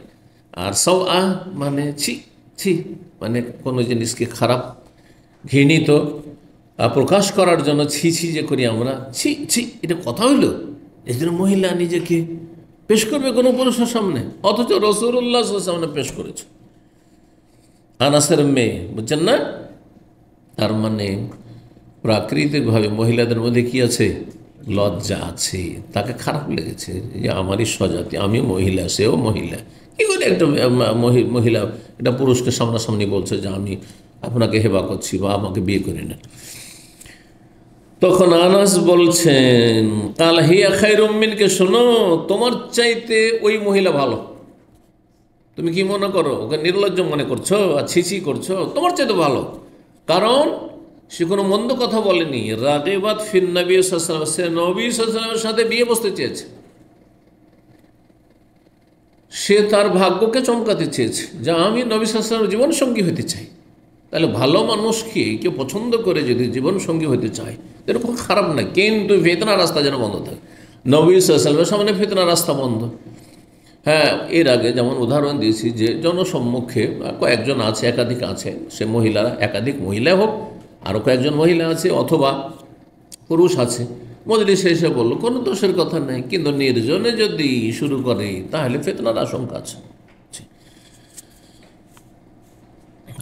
আর সাও মানে ছি ছি, মানে কোনো জিনিসকে খারাপ ঘৃণিত প্রকাশ করার জন্য ছি ছি যে করি আমরা, ছি ছি, এটা কথা হইল? এই জন্য মহিলা নিজেকে পেশ করবে কোনো পুরুষের সামনে, অথচ রাসূলুল্লাহ সামনে পেশ করেছে আনাসের মেয়ে, বুঝছেন না? তার মানে প্রাকৃতিকভাবে মহিলাদের মধ্যে কি আছে? লজ্জা আছে। তাকে খারাপ লেগেছে যে আমারই স্বজাতি, আমি মহিলা, সেও মহিলা, কী করে একটা মহিলা একটা পুরুষকে সামনাসামনি বলছে যে আমি আপনাকে হেবা করছি বা আমাকে বিয়ে করে নেন। তখন আনাস বলছেন কাল হিয়া খায়রুম মিনকা, শোনো, তোমার চাইতে ওই মহিলা ভালো। তুমি কি মনে করো ওকে নির্লজ্জ মনে করছো আর ছিছি করছো? তোমার চাইতে ভালো, কারণ সে কোনো মন্দ কথা বলেনি। রাগিবাত ফিন নবী সাল্লাল্লাহু আলাইহি ওয়াসাল্লাম, সে নবী সাল্লাল্লাহু আলাইহি ওয়াসাল্লামের সাথে বিয়ে বসতে চেয়েছে, সে তার ভাগ্যকে চমকাতে চেয়েছে যে আমি নবী সাল্লাল্লাহু আলাইহি ওয়াসাল্লামের জীবনসঙ্গী হতে চাই। তাহলে ভালো মানুষকে কেউ পছন্দ করে যদি জীবনসঙ্গী হতে চায়, এরকম খারাপ না, কিন্তু ফিতনার রাস্তা যেন বন্ধ থাকে। নবী সাল্লাল্লাহু আলাইহি ওয়াসাল্লামের সামনে ফিতনার রাস্তা বন্ধ। হ্যাঁ, এর আগে যেমন উদাহরণ দিয়েছি যে জনসম্মুখে কয়েকজন আছে, একাধিক আছে, সে মহিলারা একাধিক মহিলা হোক, আরও কয়েকজন মহিলা আছে অথবা পুরুষ আছে, মজলিসে এসে বললো কোনো দোষের কথা নেই, কিন্তু নির্জনে যদি শুরু করে তাহলে ফিতনার আশঙ্কা আছে।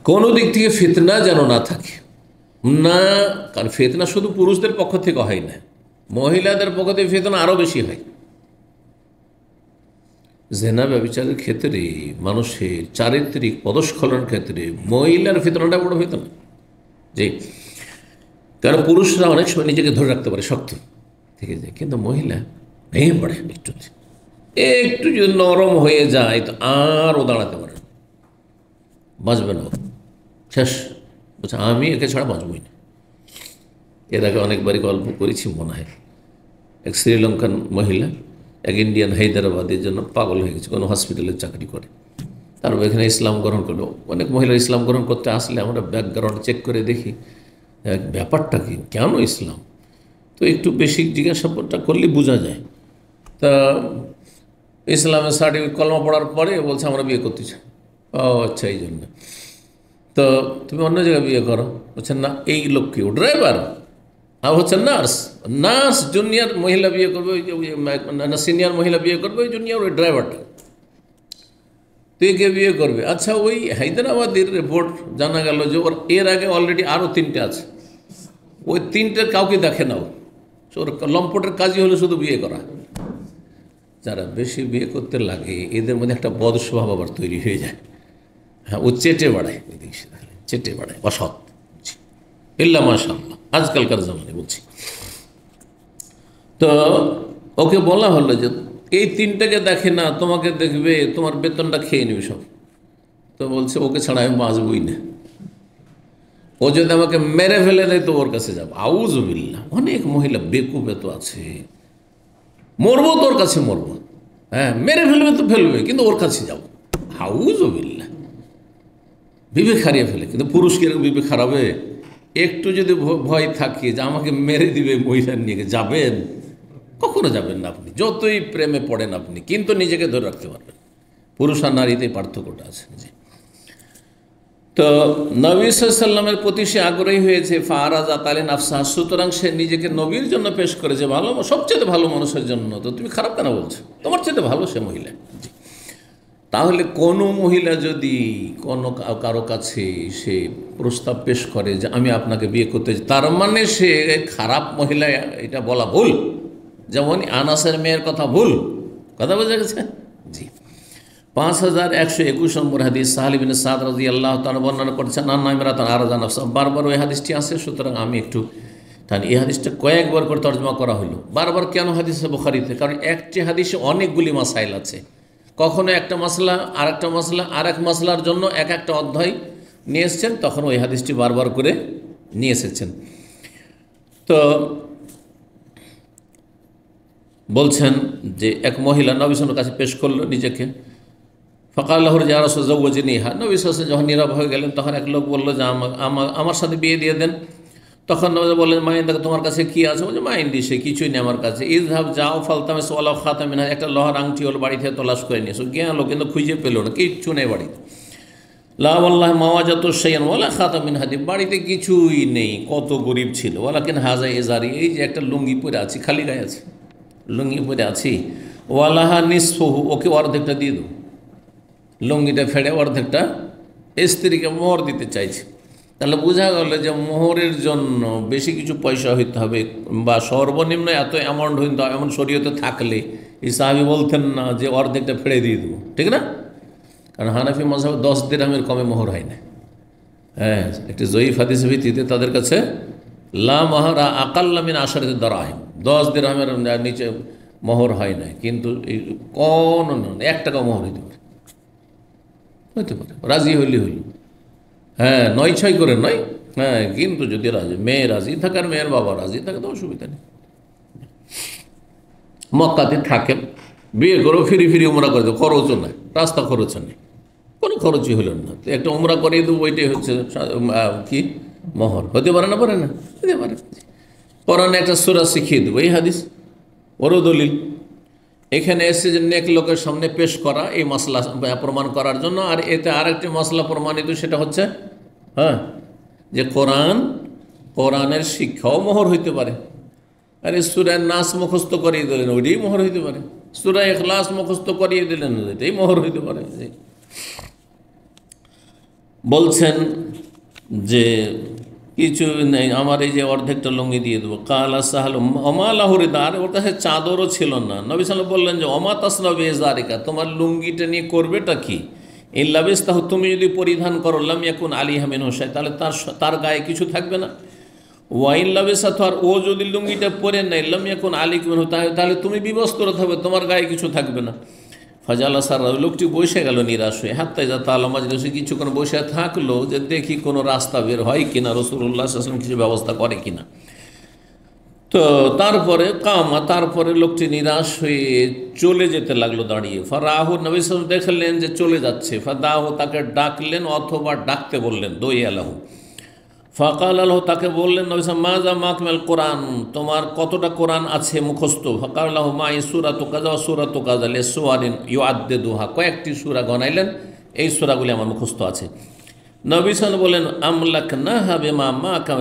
কোনো দিক থেকে ফিতনা যেন না থাকে না, কারণ ফিতনা শুধু পুরুষদের পক্ষ থেকে হয় না, মহিলাদের পক্ষ থেকে ফিতনা আরও বেশি হয়। জেনা ব্যভিচারের ক্ষেত্রে, মানুষের চারিত্রিক পদস্খলনের ক্ষেত্রে মহিলার ফিতনাটা বড় ফিতনা। জি, কারণ পুরুষরা অনেক সময় নিজেকে ধরে রাখতে পারে, শক্ত থেকে যায়, কিন্তু মহিলা ভেঙে পড়ে একটু যদি নরম হয়ে যায় তো আরও দাঁড়াতে পারে, বাঁচবে না, শেষ। বলছে আমি একে ছাড়া বাঁচবই না। এর আগে অনেকবারই গল্প করেছি মনে হয়, এক শ্রীলঙ্কান মহিলা এক ইন্ডিয়ান হায়দ্রাবাদের জন্য পাগল হয়ে গেছে, কোনো হসপিটালে চাকরি করে, তারপর এখানে ইসলাম গ্রহণ করলো। অনেক মহিলা ইসলাম গ্রহণ করতে আসলে আমরা ব্যাকগ্রাউন্ড চেক করে দেখি ব্যাপারটা কি, কেন ইসলাম, তো একটু বেশি জিজ্ঞাসাটা করলে বোঝা যায়। তা ইসলামের সার্টিফিকেট কলমা পড়ার পরে বলছে আমরা বিয়ে করতে চাই। ও আচ্ছা, এই জন্য তো তুমি অন্য জায়গায় বিয়ে করো। বলছেন না, এই লোক কি ও ড্রাইভার, আর হচ্ছে নার্স, নার্স জুনিয়র মহিলা বিয়ে করবে, ওই সিনিয়র মহিলা বিয়ে করবে, ওই জুনিয়র ওই ড্রাইভারটা, তুই কে বিয়ে করবে? আচ্ছা, ওই হায়দ্রাবাদের রিপোর্ট জানা গেল যে ওর এর আগে অলরেডি আরও 3টে আছে, ওই 3টের কাউকে দেখে নাও, ওর লম্পটের কাজই হলো শুধু বিয়ে করা। যারা বেশি বিয়ে করতে লাগে এদের মধ্যে একটা বদ স্বভাব আবার তৈরি হয়ে যায়। হ্যাঁ, ও চেটে বাড়ায়, চেটে বাড়ায়, অসৎ, ইল্লা মাশাআল্লাহ, আজকালকার জামানে বলছি। তো ওকে বলা হলো যে এই 3টাকে দেখে না, তোমাকে দেখবে, তোমার বেতনটা খেয়ে নেবে সব। তো বলছে ওকে ছাড়া আমি বাঁচবই না, ও যদি আমাকে মেরে ফেলে দেয় তো ওর কাছে যাবো। আউযুবিল্লাহ, অনেক মহিলা বেকুবে তো আছে, মরবো তোর কাছে মরবো, হ্যাঁ মেরে ফেলবে তো ফেলবে, কিন্তু ওর কাছে যাবো। আউযুবিল্লাহ, বিবেক হারিয়ে ফেলে। কিন্তু পুরুষ কিরকম বিবেক হারাবে? একটু যদি ভয় থাকে যে আমাকে মেরে দিবে মহিলা নিয়ে, যাবেন? কখনো যাবেন না আপনি, যতই প্রেমে পড়েন আপনি, কিন্তু নিজেকে ধরে রাখতে পারবেন। পুরুষ আর নারীতে পার্থক্যটা আছে। জি, তো নবী সাল্লাল্লাহু আলাইহি ওয়াসাল্লামের প্রতি সে আগ্রহী হয়েছে, ফারাজাত আলী নাফসাহা, সুতরাং সে নিজেকে নবীর জন্য পেশ করেছে, ভালো, সবচেয়ে ভালো মানুষের জন্য। তো তুমি খারাপ কেন বলছো? তোমার চেয়ে ভালো সে মহিলা। তাহলে কোনো মহিলা যদি কোনো কারো কাছে সে প্রস্তাব পেশ করে যে আমি আপনাকে বিয়ে করতে চাই, তার মানে সে খারাপ মহিলা, এটা বলা ভুল। যেমন আনাসের মেয়ের কথা ভুল, কথা বোঝা গেছে? জি। 5121 নম্বর হাদিস, সাহাল ইবনে সাদ রাদিয়াল্লাহু তাআলা বর্ণনা করছেন, আন্না ইমরাতান আরাদান নাফসা। বারবার ওই হাদিসটি আছে, সুতরাং আমি একটু তাহলে এই হাদিসটা কয়েকবার করে তর্জমা করা হলো। বারবার কেন হাদিসে বুখারীতে? কারণ একটি হাদিসে অনেকগুলি মাসাইল আছে। কখনো একটা মশলা আরেকটা মশলা আরেক মশলার জন্য এক একটা অধ্যায় নিয়ে এসেছেন, তখন ওই হাদিসটি বারবার করে নিয়ে এসেছেন। তো বলছেন যে এক মহিলা নবী সাল্লাল্লাহু আলাইহি ওয়াসাল্লামের কাছে পেশ করলো নিজেকে। ফাকাল্লাহু ইয়া রাসূল যাওয়াজিনিহা। নবী সাল্লাল্লাহু আলাইহি ওয়াসাল্লাম যখন নীরব হয়ে গেলেন, তখন এক লোক বলল যে আমার সাথে বিয়ে দিয়ে দেন। তখন নবী বললেন, মাইন্দাকে, তোমার কাছে কি আছে? বলছে, মাইন্দি, সে কিছুই নেই আমার কাছে। ইযহাব, যাও, ফালতামিস ওয়ালাউ খাতামিন, একটা লোহার আংটি হল বাড়ি থেকে তলাশ করে নিয়ে এসো। গেল কিন্তু খুঁজে পেল না, কিচ্ছু নেই বাড়িতে। লা ওয়াল্লাহি মা ওয়াজাতু শাইআন ওয়ালা খাতামিন হাদিদ, বাড়িতে কিছুই নেই, কত গরিব ছিল। ওয়ালাকিন হাযা ইজারি, এই যে একটা লুঙ্গি পরে আছি, খালি গায়ে আছে, লুঙ্গি পরে আছি। ওয়ালাহা নিসফুহু, ওকে অর্ধেকটা দিয়ে দেবো। লুঙ্গিটা ফেড়ে অর্ধেকটা স্ত্রীকে মোহর দিতে চাইছে। তাহলে বোঝা গেল যে মোহরের জন্য বেশি কিছু পয়সা হইতে হবে, বা সর্বনিম্ন এত অ্যামাউন্ট হইতে হবে, এমন শরীয়তে থাকলে এই সাহাবী বলতেন না যে অর্ধেকটা ফেড়ে দিয়ে দেবো, ঠিক না? কারণ হানাফি মাযহাবে 10 দিরহামের কমে মোহর হয় না। হ্যাঁ, একটি জয়ীফ হাদিসের ভিত্তিতে তাদের কাছে লা মাহরা আকাল্লা মিন 10 দিরহাম, 10 দিরহামের নিচে মোহর হয় না। কিন্তু এই কোন 1 টাকা মোহর হইতে পারে, রাজি হইলে হইল। হ্যাঁ, 9-6 করে নয়। হ্যাঁ, কিন্তু যদি রাজি, মেয়ে রাজি থাকে আর মেয়ের বাবা রাজি থাকে, তো অসুবিধা নেই। মক্কাতে থাকেন, বিয়ে করো, ফিরি ফিরি উমরা করে দেবো, খরচও নাই, রাস্তা খরচও নেই, কোনো খরচই হইল না। তো একটা উমরা করিয়ে দেবো, ওইটাই হচ্ছে কি মোহর। হতে পারে না? পারে না, হতে পারে। কোরআনে একটা সূরা শিখিয়ে দেবো, এই হাদিস ওরও দলিল। এখানে এসে যে নেক লোকের সামনে পেশ করা, এই মশলা প্রমাণ করার জন্য। আর এতে আরেকটি মশলা প্রমাণিত, সেটা হচ্ছে যে কোরআনের শিক্ষাও মোহর হইতে পারে। আরে সূরা নাস মুখস্থ করিয়ে দিলেন, ওইটাই মোহর হইতে পারে। সূরা ইখলাস মুখস্থ করিয়ে দিলেন, এটাই মোহর হইতে পারে। বলছেন যে কিছু নেই, আমার এই যে অর্ধেকটা লুঙ্গি দিয়ে দেবো। কালা সাহাল অমা লাহুরিদা, আর ওর কাছে চাদরও ছিল না। নবী সাল্লাল্লাহু বললেন যে অমা তাসনাউ বিইজারিকা, তোমার লুঙ্গিটা নিয়ে করবেটা কি? ইল্লা বিস্তাহু, তুমি যদি পরিধান করো, লাম ইয়াকুন আলাইহা মিনহু শাই, তাহলে তার গায়ে কিছু থাকবে না। ওয়া ইল্লা বিসাতু, আর ও যদি লুঙ্গিটা পরে নেয়, লাম ইয়াকুন আলাইকা মিনহু, তাহলে তুমি বিবস্ত্র থাকবে, তোমার গায়ে কিছু থাকবে না। ফাজালা সার, লোকটি বসে গেল নিরাশ হয়ে। হাত্তা ইযা তাআলা মাজলিসে, কিছুক্ষণ বসে থাকলো যে দেখি কোনো রাস্তা বের হয় কিনা, রাসূলুল্লাহ সাল্লাল্লাহু আলাইহি ওয়াসাল্লাম কিছু ব্যবস্থা করে কিনা। তো তারপরে লোকটি নিরাশ হয়ে চলে যেতে লাগলো দাঁড়িয়ে। ফারাহু, নবী সাল্লাল্লাহু আলাইহি ওয়াসাল্লাম দেখলেন যে চলে যাচ্ছে। ফাদাহু, তাকে ডাকলেন অথবা ডাকতে বললেন, দই আলাহু। ফাকাল আল্লাহ, তাকে বললেন নবী সাল্লাল্লাহু আলাইহি ওয়াসাল্লাম, মা কামাল কোরআন, তোমার কতটা কোরআন আছে মুখস্থ? ফাকাল আল্লাহ, মা সূরাতু কাযা ওয়া সূরাতু কাযা লিসওয়ারিন ইউআদ্দিদুহা, কয়েকটি সূরা গণাইলেন, এই সূরাগুলি আমার মুখস্থ আছে। নবী সাল্লাল্লাহু বলেন, আমলাকনাহা বিমা মাকা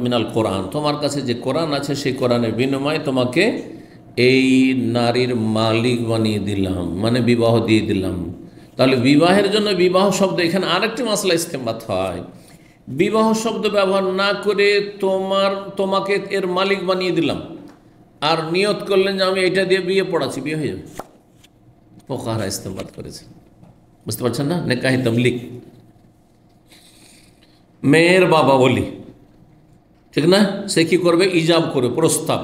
মিনাল কোরআন, তোমার কাছে যে কোরআন আছে সেই কোরআনের বিনিময়ে তোমাকে এই নারীর মালিক বানিয়ে দিলাম, মানে বিবাহ দিয়ে দিলাম। তাহলে বিবাহের জন্য বিবাহ শব্দ, এখানে আরেকটি মাসলা ইস্তেমবাত হয়। বিবাহ শব্দ ব্যবহার না করে তোমাকে এর মালিক বানিয়ে দিলাম, আর নিয়ত করলেন যে আমি এটা দিয়ে বিয়ে পড়াচ্ছি, বিয়ে হয়ে যাবে। ফুকাহারা ইস্তেমবাত করেছে, বুঝতে পারছেন না? নেকাহে তামলিক, মেয়ের বাবা বলি, ঠিক না? সে কি করবে? ইজাব করে, প্রস্তাব।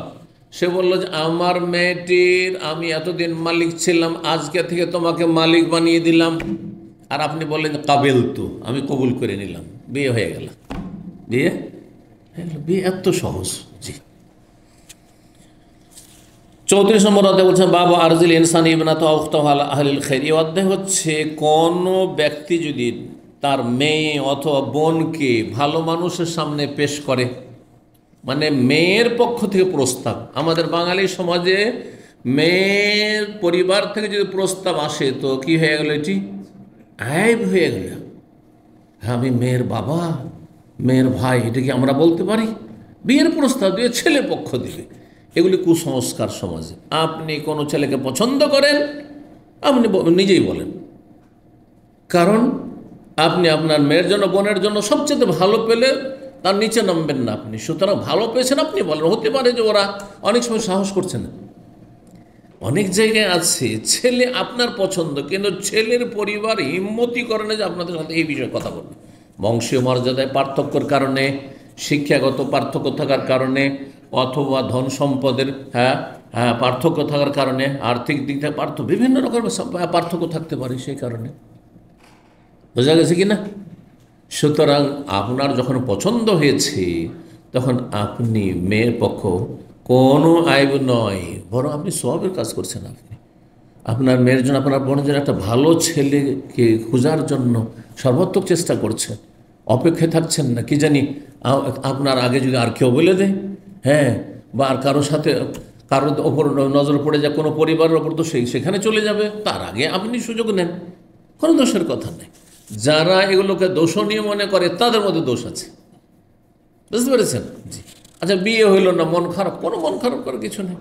সে বলল যে আমার মেয়েটির আমি এতদিন মালিক ছিলাম, আজকে থেকে তোমাকে মালিক বানিয়ে দিলাম। আর আপনি বললেন কাবিল, তো আমি কবুল করে নিলাম, বিয়ে হয়ে গেল। বিয়ে এত সহজ। জি। 34 নম্বর অধ্যায় বলছেন, বাবা আরজিল ইনসান ইবনাতু উখতাহু আলা আহলিল খাইর। এই অধ্যায় হচ্ছে কোনো ব্যক্তি যদি তার মেয়ে অথবা বোনকে ভালো মানুষের সামনে পেশ করে, মানে মেয়ের পক্ষ থেকে প্রস্তাব। আমাদের বাঙালি সমাজে মেয়ের পরিবার থেকে যদি প্রস্তাব আসে, তো কি হয়ে গেল? এটি আইব হয়ে গেল। হ্যাঁ, আমি মেয়ের বাবা, মেয়ের ভাই, এটা কি আমরা বলতে পারি? বিয়ের প্রস্তাব দিয়ে ছেলে পক্ষ দিবে, এগুলি কুসংস্কার সমাজে। আপনি কোনো ছেলেকে পছন্দ করেন, আপনি নিজেই বলেন কারণ আপনি আপনার মেয়ের জন্য, বোনের জন্য সবচেয়ে ভালো পেলে তার নিচে নামবেন না আপনি। সুতরাং ভালো পেয়েছেন আপনি বলেন। হতে পারে যে ওরা অনেক সময় সাহস করছে না। অনেক জায়গায় আছে ছেলে আপনার পছন্দ, কিন্তু ছেলের পরিবার হিম্মতি করে না যে আপনাদের সাথে এই বিষয়ে কথা বলবে। বংশীয় মর্যাদায় পার্থক্যের কারণে, শিক্ষাগত পার্থক্য থাকার কারণে, অথবা ধন সম্পদের পার্থক্য থাকার কারণে, আর্থিক দিক থেকে পার্থক্য, বিভিন্ন রকমের পার্থক্য থাকতে পারে, সেই কারণে। বোঝা গেছে কি না? সুতরাং আপনার যখন পছন্দ হয়েছে তখন আপনি মেয়ের পক্ষ, কোনো আইব নয়, বরং আপনি সওয়াবের কাজ করছেন। আপনি আপনার মেয়ের জন্য, আপনার বোনের জন্য একটা ভালো ছেলেকে খোঁজার জন্য সর্বাত্মক চেষ্টা করছেন, অপেক্ষায় থাকছেন না কি জানি আপনার আগে যদি আর কেউ বলে দেয়, বা আর কারোর সাথে কারোর ওপর নজর পড়ে যায়, কোনো পরিবারের ওপর, তো সেখানে চলে যাবে, তার আগে আপনি সুযোগ নেন। কোনো দোষের কথা নেই। যারা এগুলোকে দোষণীয় মনে করে তাদের মধ্যে দোষ আছে। বুঝতে পেরেছেন? জি। আচ্ছা, বিয়ে হইল না, মন খারাপ। কোনো মন খারাপ করার কিছু নেই,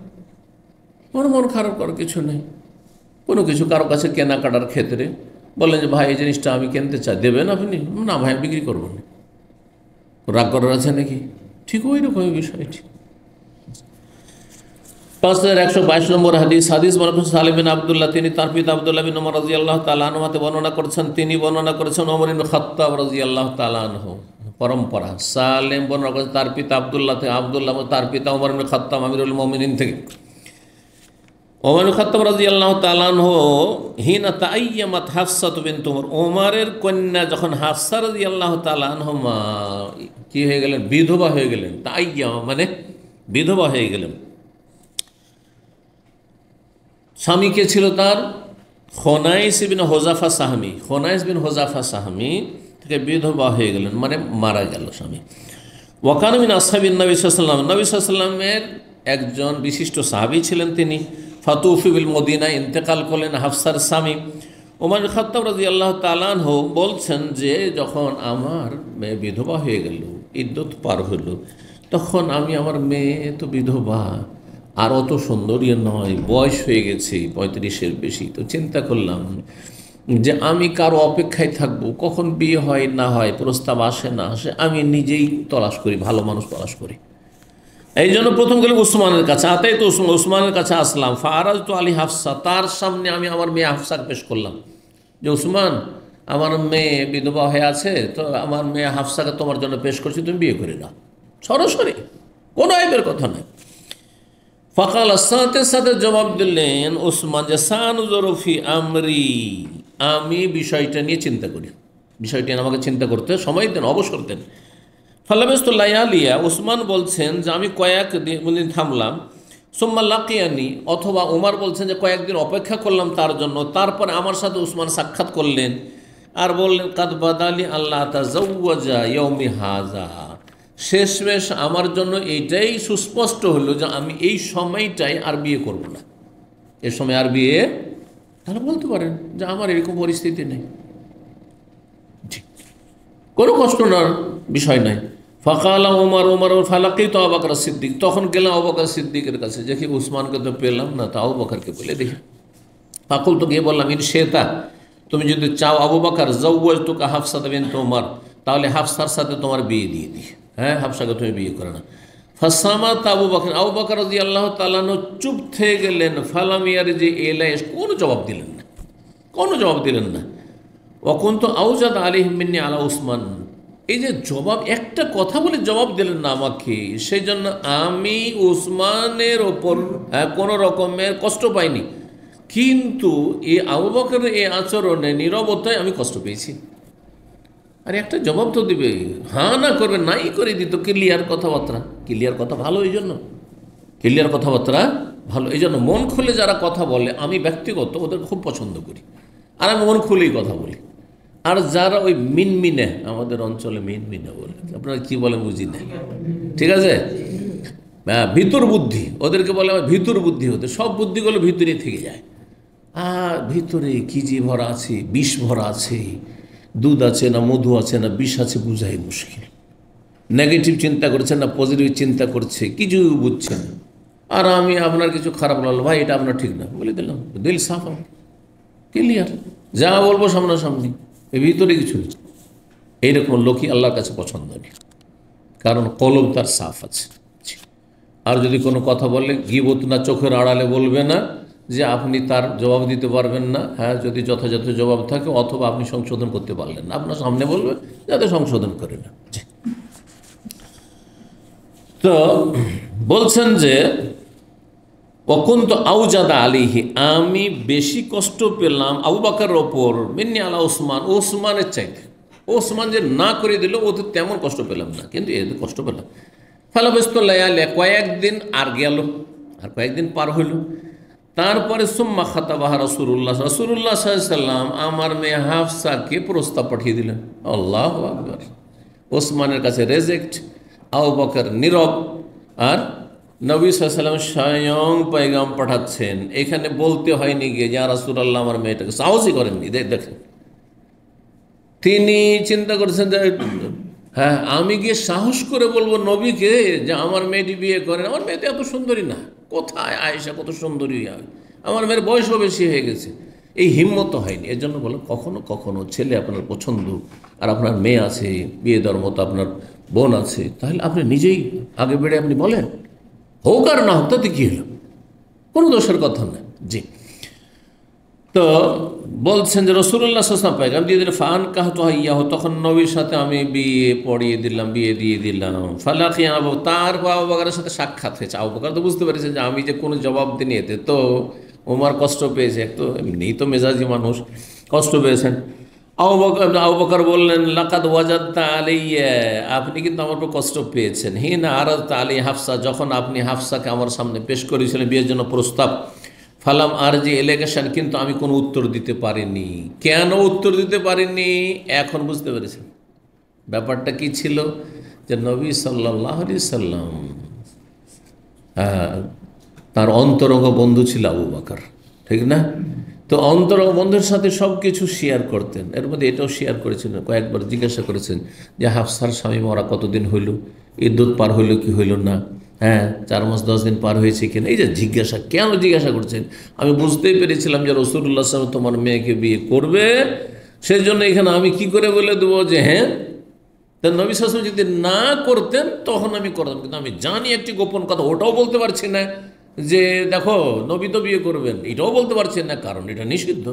কোনো মন খারাপ করার কিছু নেই। কোনো কিছু কারো কাছে কেনাকাটার ক্ষেত্রে বললেন যে ভাই এই জিনিসটা আমি কিনতে চাই, দেবেন আপনি? না ভাই, বিক্রি করবো না। রাগ করার আছে নাকি? ঠিক ওই রকমই বিষয়টি। 5122 নম্বর হাদিস সালিম বিন আব্দুল্লাহ, তিনি তার পিতা আব্দুল্লাহ বিন ওমর রাদিয়াল্লাহু তাআলা আনহু হতে বর্ণনা করেছেন, তিনি বর্ণনা করেছেন ওমর ইবনে খাত্তাব রাদিয়াল্লাহু তাআলা আনহু। পরম্পরা, সালেম বর্ণনা করেছেন তার পিতা আব্দুল্লাহ থেকে, আব্দুল্লাহ তার পিতা ওমর ইবনে খাত্তাব আমিরুল মুমিনিন থেকে। ওমর ইবনে খাত্তাব রাদিয়াল্লাহু তাআলা আনহু হিনা তাআয়্যামাত হাফসা বিনত ওমর, ওমরের কন্যা যখন হাফসা রাদিয়াল্লাহু তাআলা আনহুমা কি হয়ে গেলেন, বিধবা হয়ে গেলেন। তাআয়্যামা মানে বিধবা হয়ে গেলেন। স্বামী কে ছিল তার? খোনাইস বিন হোজাফা সাহমি। খোনাইস বিন হোজাফা সাহমি থেকে বিধবা হয়ে গেলেন, মানে মারা গেল স্বামী। ওয়াকান মিন আসহাবিন নবী সাল্লাল্লাহু আলাইহি ওয়াসাল্লাম, নবী সাল্লাল্লাহু আলাইহি ওয়াসাল্লামের একজন বিশিষ্ট সাহাবী ছিলেন তিনি। ফাতুফি বিল মদিনায় ইন্তেকাল করলেন হাফসার স্বামী। ওমর খাত্তাব রাদিয়াল্লাহু তাআলা আনহু বলছেন যে যখন আমার মেয়ে বিধবা হয়ে গেল, ইদ্যত পার হইল, তখন আমি, আমার মেয়ে তো বিধবা, আর অত সুন্দরী নয়, বয়স হয়ে গেছে 35-এর বেশি, তো চিন্তা করলাম যে আমি কারো অপেক্ষায় থাকবো, কখন বিয়ে হয় না হয়, প্রস্তাব আসে না আসে, আমি নিজেই তলাশ করি, ভালো মানুষ তলাশ করি। এই জন্য প্রথম গেলে উসমানের কাছে, আতাই তো উসমানের কাছে আসলাম। ফারাজ তো আলী হাফসা, তার সামনে আমি আমার মেয়ে হাফসাকে পেশ করলাম যে উসমান, আমার মেয়ে বিধবা হয়ে আছে, তো আমার মেয়ে হাফসাকে তোমার জন্য পেশ করছি, তুমি বিয়ে করে নাও। সরাসরি, কোনো আইবের কথা নেই। ফকাল, সাথে সাথে জবাব দিলেন উসমান যে সানুজরফি আমরি, আমি বিষয়টা নিয়ে চিন্তা করি, বিষয়টি আমাকে চিন্তা করতে সময় দেন, অবসর দেন। ফালাবেস্তুল্লাহ আলিয়া, উসমান বলছেন যে আমি কয়েকদিন থামলাম। সুম্মা লাকিয়ানি, অথবা উমার বলছেন যে কয়েকদিন অপেক্ষা করলাম তার জন্য, তারপরে আমার সাথে উসমান সাক্ষাৎ করলেন আর বললেন কাদ বাদালি আল্লাহ তাজাওয়াজা ইয়াউমি হাজা, শেষমেশ আমার জন্য এইটাই সুস্পষ্ট হলো যে আমি এই সময়টাই আর বিয়ে করব না, এ সময় আর বিয়ে। তাহলে বলতে পারেন যে আমার এরকম পরিস্থিতি নেই, ঠিক, কোনো কষ্ট নেওয়ার বিষয় নাই। ফাকালা ওমর, ওমর ফালাকি তো আবু বকর সিদ্দিক, তখন গেলাম আবু বকর সিদ্দিকের কাছে, দেখি উসমানকে তো পেলাম না, তা আবু বকরকে বলে দেখি। ফাকুল তো গিয়ে বললাম ইন শেতা, তুমি যদি চাও আবু বকর জাওয়াজতুকা হাফসা বিনত ওমর, তাহলে হাফসার সাথে তোমার বিয়ে দিয়ে দিই, হাফসাকে তুমি বিয়ে করে না। ফাসামাত আবু বকর, আবু বকর রাদিয়াল্লাহু তাআলা চুপ থেকে গেলেন। ফালাম ইয়ারজি ইলাইহি, কোনো জবাব দিলেন না, কোনো জবাব দিলেন না। ওয়াকুনতু আউজাদ আলাইহি মিন্নি আলা উসমান, এই যে জবাব, একটা কথা বলে জবাব দিলেন না আমাকে, সেই জন্য আমি উসমানের ওপর কোনো রকমের কষ্ট পাইনি, কিন্তু এই আবু বকরের এই আচরণে, নীরবতায় আমি কষ্ট পেয়েছি। আর একটা জবাব তো দিবে, হ্যাঁ না করবে, নাই করে দিত। ক্লিয়ার কথাবার্তা, ক্লিয়ার কথা ভালো, এই জন্য ক্লিয়ার কথাবার্তা ভালো, এই জন্য মন খুলে যারা কথা বলে, আমি ব্যক্তিগত ওদের খুব পছন্দ করি, আর আমি মন খুলেই কথা বলি। আর যারা ওই মিনমিনে, আমাদের অঞ্চলে মিনমিনে বলে, আপনারা কি বলেন বুঝি না, ঠিক আছে, ভিতর বুদ্ধি, ওদেরকে বলে আমার ভিতর বুদ্ধি হতে, সব বুদ্ধিগুলো ভিতরে থেকে যায়। আর ভিতরে কি যে ভরা আছে, বিষ ভরা আছে, দুধ আছে না মধু আছে না বিষ আছে, বুঝাই মুশকিল। নেগেটিভ চিন্তা করছে না পজিটিভ চিন্তা করছে, কিছু বুঝছে না। আর আমি আপনার কিছু খারাপ লাগলো, ভাই এটা আপনার ঠিক না, বলে দিলাম, দিল সাফ, আমার ক্লিয়ার, যা বলবো সামনাসামনি, এর ভিতরে কিছু নেই। এইরকম লোকই আল্লাহর কাছে পছন্দ নেই, কারণ কলব তার সাফ আছে। আর যদি কোনো কথা বলে গীবত না, চোখের আড়ালে বলবে না যে আপনি তার জবাব দিতে পারবেন না, হ্যাঁ যদি যথাযথ জবাব থাকে, অথবা আপনি সংশোধন করতে পারলেন না, আপনার সামনে বলবে যাতে সংশোধন করে না। তো বলছেন যে অকুন্ত আউজাদা আলিহি, আমি বেশি কষ্ট পেলাম আবু বকরের ওপর মিন্নি আলা ওসমান, ওসমানের চাইতে। ওসমান যে না করে দিল ওদের তেমন কষ্ট পেলাম না, কিন্তু এদের কষ্ট পেলাম। ফালাবস্তুল্লাহ, কয়েকদিন আর গেল, আর কয়েকদিন পার হইল। তারপরে সুম্মা খাতাবাহা রাসূলুল্লাহ রাসূলুল্লাহ সাল্লাল্লাহু আলাইহি সাল্লাম আমার মেয়ে হাফসাকে প্রস্তাব পাঠিয়ে দিলেন। আল্লাহু আকবার। ওসমানের কাছে রেজেক্ট, আবু বকর নীরব, আর নবী সাল্লাল্লাহু আলাইহি সাল্লাম স্বয়ং পয়গাম পাঠাচ্ছেন। এখানে বলতে হয়নি গিয়ে ইয়া রাসূলুল্লাহ আমার মেয়েটাকে, সাহসই করেননি। দেখেন, তিনি চিন্তা করেছেন যে হ্যাঁ আমি গিয়ে সাহস করে বলবো নবীকে যে আমার মেয়েটি বিয়ে করেন, আমার মেয়ে তো এত সুন্দরী না, কোথায় আয়েশা কত সুন্দরী, আমার মেয়ের বয়সও বেশি হয়ে গেছে। এই হিম্মত হয়নি। এর জন্য বলো কখনো কখনো ছেলে আপনার পছন্দ আর আপনার মেয়ে আছে, বিয়ে দেওয়ার মতো আপনার বোন আছে, তাহলে আপনি নিজেই আগে বেড়ে আপনি বলেন, হোক আর না হোক তাতে কী হলো, কোনো দোষের কথা না। জি, তো বলছেন যে রাসূলুল্লাহ সাল্লাল্লাহু আলাইহি ওয়াসাল্লাম পায়গাম দিয়ে দিলেন, ফান কাহতু হাইয়াহু, তখন নবীর সাথে আমি বিয়ে পড়িয়ে দিলাম, বিয়ে দিয়ে দিলাম। ফালাকিয়া আবু, তারপর আবু বকরের সাথে সাক্ষাৎ হয়েছে। আবু বকর তো বুঝতে পেরেছেন যে আমি যে কোনো জবাব দিইনি, এতে তো ওমর কষ্ট পেয়েছে, একটু এমনিই তো মেজাজি মানুষ, কষ্ট পেয়েছেন। আবু বকর বললেন, লাকাদ ওয়াজাদতা আলাইয়া, আপনি কিন্তু আমার উপর কষ্ট পেয়েছেন। হিনা আরাদতা আলাই হাফসা, যখন আপনি হাফসাকে আমার সামনে পেশ করেছিলেন বিয়ের জন্য প্রস্তাব। ফালাম আর যে এলেগেশন, কিন্তু আমি কোনো উত্তর দিতে পারিনি। কেন উত্তর দিতে পারিনি এখন বুঝতে পেরেছেন। ব্যাপারটা কি ছিল, যে নবী সাল্লাল্লাহু আলাইহি সাল্লাম তার অন্তরঙ্গ বন্ধু ছিল আবু বকর, ঠিক না? তো অন্তরঙ্গ বন্ধুর সাথে সব কিছু শেয়ার করতেন। এর মধ্যে এটাও শেয়ার করেছেন, কয়েকবার জিজ্ঞাসা করেছেন যে হাফসার স্বামী মরা কতদিন হইল, ইদ্যুৎ পার হইল কি হইল না, হ্যাঁ 4 মাস 10 দিন পার হয়েছে কিনা। এই যে জিজ্ঞাসা, কেন জিজ্ঞাসা করছেন? আমি বুঝতেই পেরেছিলাম যে রাসূলুল্লাহ সাল্লাল্লাহু আলাইহি ওয়াসাল্লাম তোমার মেয়েকে বিয়ে করবে, সেই জন্য এখানে আমি কি করে বলে দেবো যে হ্যাঁ। তা নবী সাল্লাল্লাহু আলাইহি ওয়াসাল্লাম যদি না করতেন তখন আমি করতাম, কিন্তু আমি জানি একটি গোপন কথা, ওটাও বলতে পারছি না যে দেখো নবী তো বিয়ে করবেন, এটাও বলতে পারছেন না, কারণ এটা নিষিদ্ধ।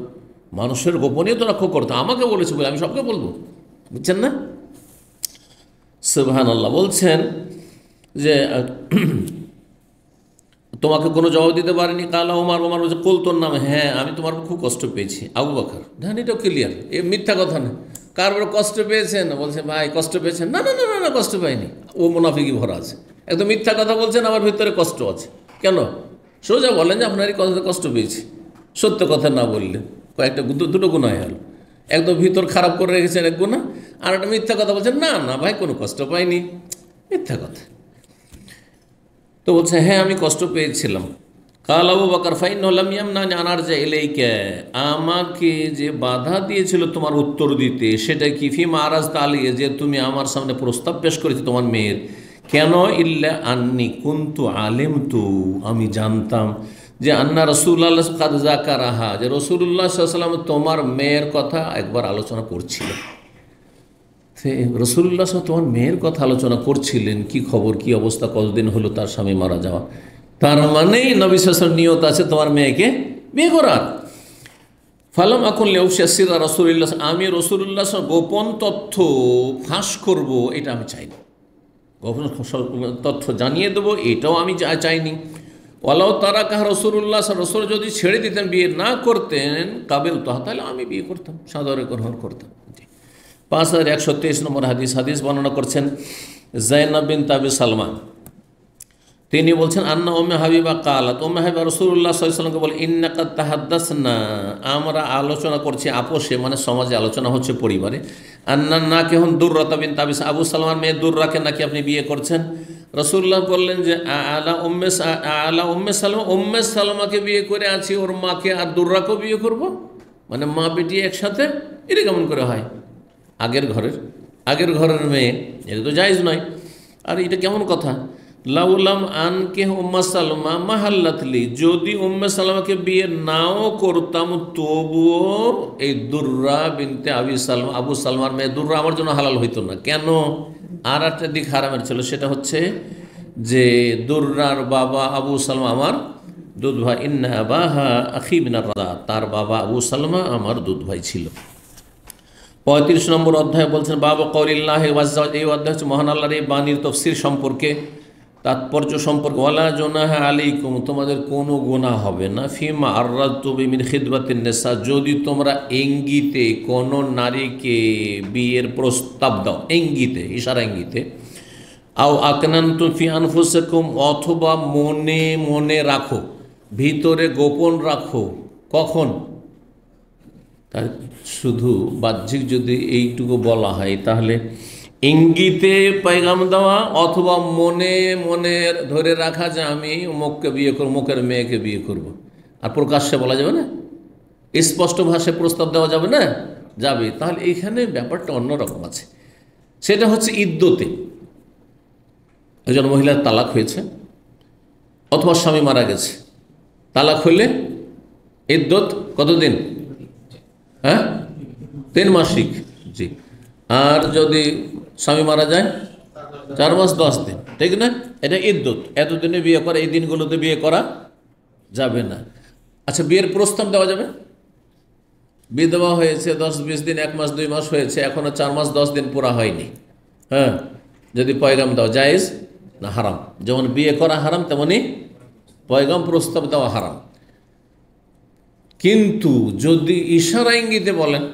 মানুষের গোপনীয়তা রক্ষা করতে আমাকে বলেছে বলে আমি সবকে বলবো, বুঝছেন না? সুবহানাল্লাহ। বলছেন যে তোমাকে কোনো জবাব দিতে পারেনি। কালা ওমর, ওমর বলছে কুল, তোর নাম, হ্যাঁ আমি তোমার খুব কষ্ট পেয়েছি। আবু বকর, হ্যাঁ এটাও ক্লিয়ার, এ মিথ্যা কথা না। কার বড় কষ্ট পেয়েছেন? বলছে ভাই কষ্ট পেয়েছেন? না না না না না, কষ্ট পাইনি। ও মুনাফিকি ভরা আছে, একদম মিথ্যা কথা বলছেন, আমার ভিতরে কষ্ট আছে। কেন? সোজা বলেন যে আপনারই কথাতে কষ্ট পেয়েছি। সত্য কথা না বললেন কয়েকটা দুটো গুনাহ হলো, একদম ভিতর খারাপ করে রেখেছেন এক গুনাহ, আর একটা মিথ্যা কথা বলছেন না না ভাই কোনো কষ্ট পাইনি, মিথ্যা কথা। তো বলছে হ্যাঁ আমি কষ্ট পেয়েছিলাম। কাল আবু বকর ফাইন্নাহু লাম ইয়ামনানি আন আরজা ইলাইকা, আমাকে যে বাধা দিয়েছিল তোমার উত্তর দিতে, সেটা কি ফিমা আরাজতা আলাইয়া, যে তুমি আমার সামনে প্রস্তাব পেশ করেছো তোমার মেয়ের, কেন? ইল্লা আন্নি কুনতু আলিমতু, আমি জানতাম যে আন্না রাসূলুল্লাহ কাদ যাকারাহা, যে রাসূলুল্লাহ সাল্লাল্লাহু আলাইহি ওয়াসাল্লাম তোমার মেয়ের কথা একবার আলোচনা করছিলেন। রাসূলুল্লাহ তোমার মেয়ের কথা আলোচনা করছিলেন, কি খবর, কি অবস্থা, কতদিন হলো তার স্বামী মারা যাওয়া, তার মানেই নবী সাল্লাল্লাহু আলাইহি ওয়াসাল্লাম নিয়ত আছে তোমার মেয়েকে বিয়ে করার। ফালাম আকুন লিউফশিয়া সিররা রাসূলুল্লাহ, আমি রাসূলুল্লাহ গোপন তথ্য ফাঁস করব এটা আমি চাইনি, গোপন তথ্য জানিয়ে দেবো এটাও আমি চাইনি। ওয়ালাউ তারাকাহা রাসূলুল্লাহ, রাসূল যদি ছেড়ে দিতেন, বিয়ে না করতেন, কাবিলতুহা, তাহলে আমি বিয়ে করতাম, সাদরে গ্রহণ করতাম। 5123 নম্বর হাদিস বর্ণনা করছেন যায়েনব বিনত আবি সালমা, তিনি বলছেন আন্না উম্মে হাবিবা কালাত, উম্মে হাবিবা রাসূলুল্লাহ সাল্লাল্লাহু আলাইহি ওয়াসাল্লামকে বলে ইন্নাকা তাহাদ্দাসনা, আমরা আলোচনা করছি আপোষে, মানে সমাজে আলোচনা হচ্ছে পরিবারে, আন্না না কেহন দুররাতা বিনত আবি, আবু সালমার মেয়ে দুররাকে নাকি আপনি বিয়ে করছেন। রাসূলুল্লাহ বললেন যে আলা উম্মে সালমা, উম্মে সালমাকে বিয়ে করে আছি, ওর মাকে আর দুররাকেও বিয়ে করব, মানে মা বেটি একসাথে, এটা কেমন করে হয়? আগের ঘরের মেয়ে, এটা তো জায়েজ নয়। আর এটা কেমন কথা? লাউলাম আনকে উম্মা সালমা মাহাল্লাতলি, যদি উম্মে সালমাকে বিয়ে নাও করতাম তবুও এই দুররা বিনতে আবু সালমার মেয়ে দুররা আমার জন্য হালাল হইতো না। কেন? আর একটা দিক হারামের ছিল, সেটা হচ্ছে যে দুররার বাবা আবু সালমা আমার দুধ ভাই, ইন্না আবাহা আখি মিনার রাদা, তার বাবা আবু সালমা আমার দুধ ভাই ছিল। 35 নম্বর অধ্যায় বলছেন বাবা কৌলিল্লাহ ওয়াজ্জা, এই অধ্যায় হচ্ছে মহান আল্লাহর এই বাণীর তফসির সম্পর্কে, তাৎপর্য সম্পর্কে। ওয়ালা জুনাহা আলাইকুম, তোমাদের কোনো গুনাহ হবে না, ফিমা আররাদতুম মিন খিদবাতিন নিসা, যদি তোমরা ইঙ্গিতে কোনো নারীকে বিয়ের প্রস্তাব দাও, ইঙ্গিতে, ইশারা ইঙ্গিতে, আও আকনান্তুম ফি আনফুসিকুম, অথবা মনে মনে রাখো, ভিতরে গোপন রাখো। কখন? তার শুধু বাহ্যিক যদি এইটুকু বলা হয়, তাহলে ইঙ্গিতে পয়গাম দেওয়া অথবা মনে মনে ধরে রাখা যে আমি অমুককে বিয়ে করব, অমুকের মেয়েকে বিয়ে করব, আর প্রকাশ্যে বলা যাবে না, স্পষ্ট ভাষায় প্রস্তাব দেওয়া যাবে না? যাবে। তাহলে এইখানে ব্যাপারটা অন্যরকম আছে। সেটা হচ্ছে ইদ্যতে, একজন মহিলার তালাক হয়েছে অথবা স্বামী মারা গেছে, তালাক হইলে ইদ্যত কতদিন? হ্যাঁ, 3 মাসিক। জি। আর যদি স্বামী মারা যায় 4 মাস 10 দিন, ঠিক না? এটা ইদ্যত। এতদিনে বিয়ে করা, এই দিনগুলোতে বিয়ে করা যাবে না। আচ্ছা, বিয়ের প্রস্তাব দেওয়া যাবে? বিয়ে দেওয়া হয়েছে 10-20 দিন, 1 মাস 2 মাস হয়েছে, এখনো 4 মাস 10 দিন পুরা হয়নি। হ্যাঁ, যদি পয়গাম দেওয়া জায়েজ না হারাম? যেমন বিয়ে করা হারাম, তেমনি পয়গাম প্রস্তাব দেওয়া হারাম। কিন্তু যদি ইশারা ইঙ্গিতে বলেন,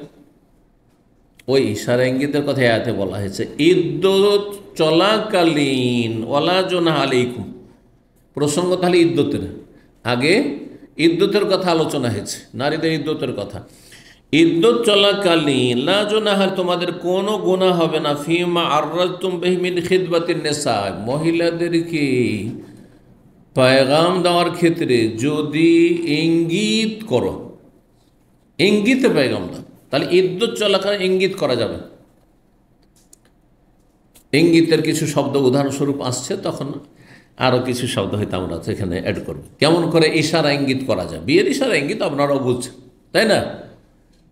ওই ইশারা ইঙ্গিতের কথা আয়াতে বলা হয়েছে ইদ্যত চলাকালীন ওয়ালা জুনাহা আলাইকুম, প্রসঙ্গ তাহলে ইদ্যতের, আগে ইদ্যতের কথা আলোচনা হয়েছে, নারীদের ইদ্যতের কথা। ইদ্যত চলাকালীন লা জুনাহা, তোমাদের কোনো গুনাহ হবে না, ফিমা আররাদতুম বিহি মিন খিদবাতিন নিসা, মহিলাদেরকে পয়গাম দেওয়ার ক্ষেত্রে যদি ইঙ্গিত করো, ইঙ্গিতে পয়গাম দাও, তাহলে ইদ্যত চলাকালীন ইঙ্গিত করা যাবে। ইঙ্গিতের কিছু শব্দ উদাহরণস্বরূপ আসছে, তখন আরও কিছু শব্দ হয়তো আমরা এখানে অ্যাড করব। কেমন করে ইশারা ইঙ্গিত করা যায়? বিয়ের ইশারা ইঙ্গিত আপনারাও বুঝছেন, তাই না?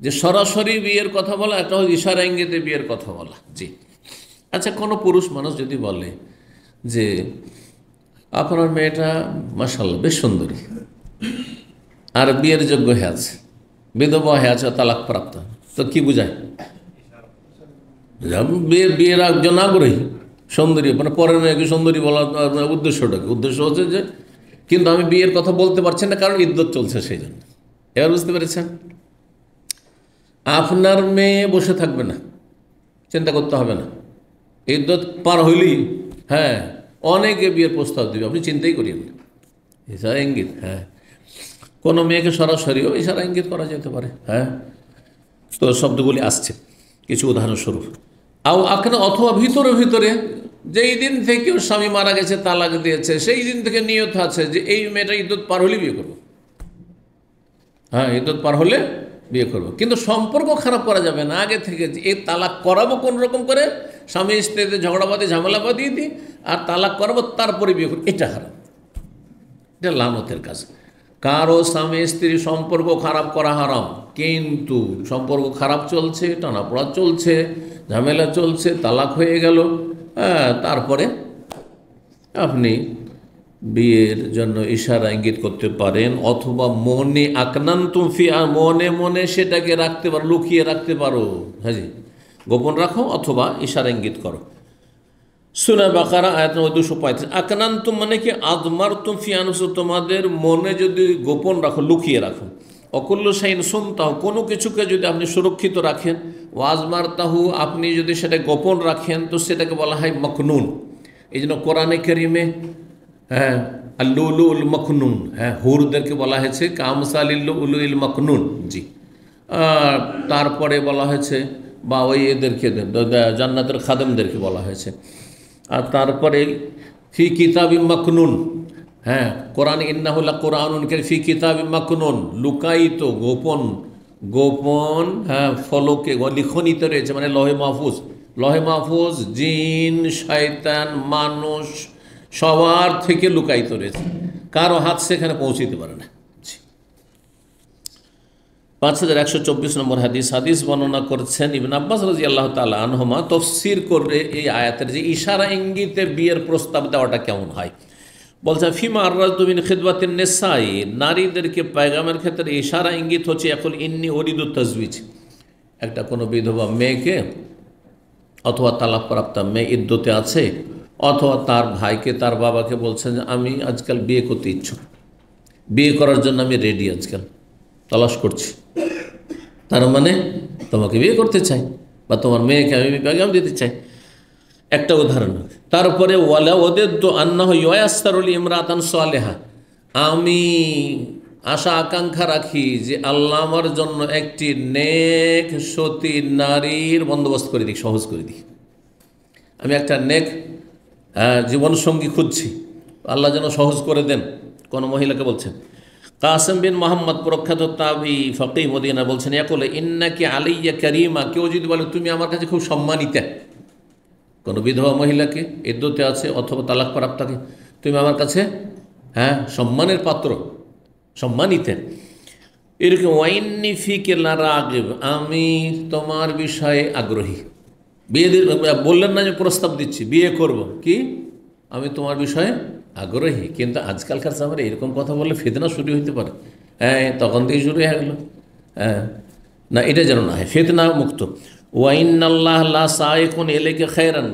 যে সরাসরি বিয়ের কথা বলা, একটা ইশারা ইঙ্গিতে বিয়ের কথা বলা। জি। আচ্ছা, কোনো পুরুষ মানুষ যদি বলে যে আপনার মেয়েটা মাশাআল্লাহ বেশ সুন্দরী, আর বিয়ের যোগ্য হয়ে আছে, বিধবা হয়ে আছে, তালাক প্রাপ্ত, তো কি বুঝায়? বিয়ের একজন আগ্রহী, সুন্দরী, মানে পরের মেয়েকে সুন্দরী বলার উদ্দেশ্যটাকে, উদ্দেশ্য হচ্ছে যে কিন্তু আমি বিয়ের কথা বলতে পারছি না, কারণ ইদ্যত চলছে, সেই জন্য। এবার বুঝতে পেরেছেন? আপনার মেয়ে বসে থাকবে না, চিন্তা করতে হবে না, ইদ্যত পার হইলেই হ্যাঁ অনেকে বিয়ের প্রস্তাব দেবে, আপনি চিন্তাই করিয়েন না। ইশারা ইঙ্গিত, হ্যাঁ, কোনো মেয়েকে সরাসরিও ইশারা ইঙ্গিত করা যেতে পারে। হ্যাঁ, তো শব্দগুলি আসছে কিছু উদাহরণস্বরূপ। আও আখনা, অথবা ভিতরে ভিতরে, যেই দিন থেকে ওর স্বামী মারা গেছে, তালাক দিয়েছে, সেই দিন থেকে নিয়ত আছে যে এই মেয়েটা ইদ্যত পার হলে বিয়ে করবো। হ্যাঁ, ইদ্যত পার হলে বিয়ে করবো, কিন্তু সম্পর্ক খারাপ করা যাবে না। আগে থেকে এই তালাক করাবো কোন রকম করে, স্বামী স্ত্রীতে ঝগড়াবাদী ঝামেলা বাদিয়ে দিই, আর তালাক করাবো, তারপরে বিয়ে করবো, এটা হারাম, এটা লানতের কাজ। কারো স্বামী স্ত্রী সম্পর্ক খারাপ করা হারাম, কিন্তু সম্পর্ক খারাপ চলছে, টানাপোড়া চলছে, ঝামেলা চলছে, তালাক হয়ে গেল, হ্যাঁ, তারপরে আপনি বিয়ের জন্য ইশারা ইঙ্গিত করতে পারেন, অথবা মনে আকনান্তুম ফি, মনে মনে সেটাকে রাখতে পারো, লুকিয়ে রাখতে পারো। হ্যাঁ জি, গোপন রাখো অথবা ইশারা ইঙ্গিত করো। সূরা বাকারা আয়াত 235। আকনান্তুম মানে কি? আদমারতুম ফি আনফুসিকুম, তোমাদের মনে যদি গোপন রাখো, লুকিয়ে রাখো। অকুল্লু শাইইন সুনতাহু, কোনো কিছুকে যদি আপনি সুরক্ষিত রাখেন, ওয়াজমারতাহু, আপনি যদি সেটা গোপন রাখেন, তো সেটাকে বলা হয় মকনুন। এই জন্য কোরআনে কারিমে হ্যাঁ আল্লুলুল মকনুন, হ্যাঁ, হুরদেরকে বলা হয়েছে কামসালিল্লু উলুল মকনুন। জি। তারপরে বলা হয়েছে, বা ওই এদেরকে জান্নাতের খাদেমদেরকে বলা হয়েছে। আর তারপরে ফি কিতাবি মাকনুন, হ্যাঁ, কোরআন ইন্নাহুল্লাহ কোরআনুন ফি কিতাবি মাকনুন, লুকায়িত, গোপন, গোপন, হ্যাঁ, ফলকে লিখনিতে রয়েছে, মানে লহে মাহফুজ। লহে মাহফুজ জিন, শয়তান, মানুষ, সবার থেকে লুকায়িত রয়েছে, কারো হাত সেখানে পৌঁছতে পারে না। 5124 নম্বর হাদিস বর্ণনা করছেন ইবনে আব্বাস রাদিয়াল্লাহু তাআলা আনহুমা তাফসীর করে এই আয়াতের যে ইশারা ইঙ্গিতে বিয়ের প্রস্তাব দেওয়াটা কেমন হয়। বলছে ফিমা আররাজতু মিন খিদওয়াতিন নিসাই, নারীদেরকে পয়গামের ক্ষেত্রে ইশারা ইঙ্গিত হচ্ছে এখন ইন্নী উরিদু তাজওয়িজ, একটা কোনো বিধবা মেয়েকে অথবা তালাকপ্রাপ্ত মেয়ে ইদ্যতে আছে অথবা তার ভাইকে তার বাবাকে বলছেন যে আমি আজকাল বিয়ে করতে ইচ্ছুক, বিয়ে করার জন্য আমি রেডি, আজকাল তালাশ করছি, তার মানে তোমাকে বিয়ে করতে চাই বা তোমার মেয়েকে আমি পেগাম দিতে চাই, একটা উদাহরণ। তারপরে ওয়ালা ওদের তো আন্না ইয়াসসারুল ইমরাতান সালেহা, আমি আশা আকাঙ্ক্ষা রাখি যে আল্লাহ আমার জন্য একটি নেক সতী নারীর বন্দোবস্ত করে দিক, সহজ করে দিক। আমি একটা নেক জীবনসঙ্গী খুঁজছি, আল্লাহ যেন সহজ করে দেন। কোনো মহিলাকে বলছেন। কাসেম বিন মোহাম্মদ প্রখ্যাত তাবি ফকিহ মদিনা বলছেন ইয়াকুল ইন্নাকি আলাইয়া কারিমা, কেউ যদি বলে তুমি আমার কাছে খুব সম্মানিত, কোনো বিধবা মহিলাকে ইদ্যতে আছে অথবা তালাক প্রাপ্তাকে, তুমি আমার কাছে সম্মানের পাত্র, সম্মানিত। এরকম ওয়াইন্নি ফিকে লারাগিব, আমি তোমার বিষয়ে আগ্রহী। বিয়ে বললেন না যে প্রস্তাব দিচ্ছি, বিয়ে করব, কি আমি তোমার বিষয়ে আগ্রহী। কিন্তু আজকালকার সময় এরকম কথা বললে ফিতনা শুরু হইতে পারে। তখন থেকেই শুরু হয়ে গেল। না, এটা যেন না হয়, ফিতনা মুক্ত। ওয়াইন্নাল্লাহ লা সাইকুন ইলাইকা খায়রান,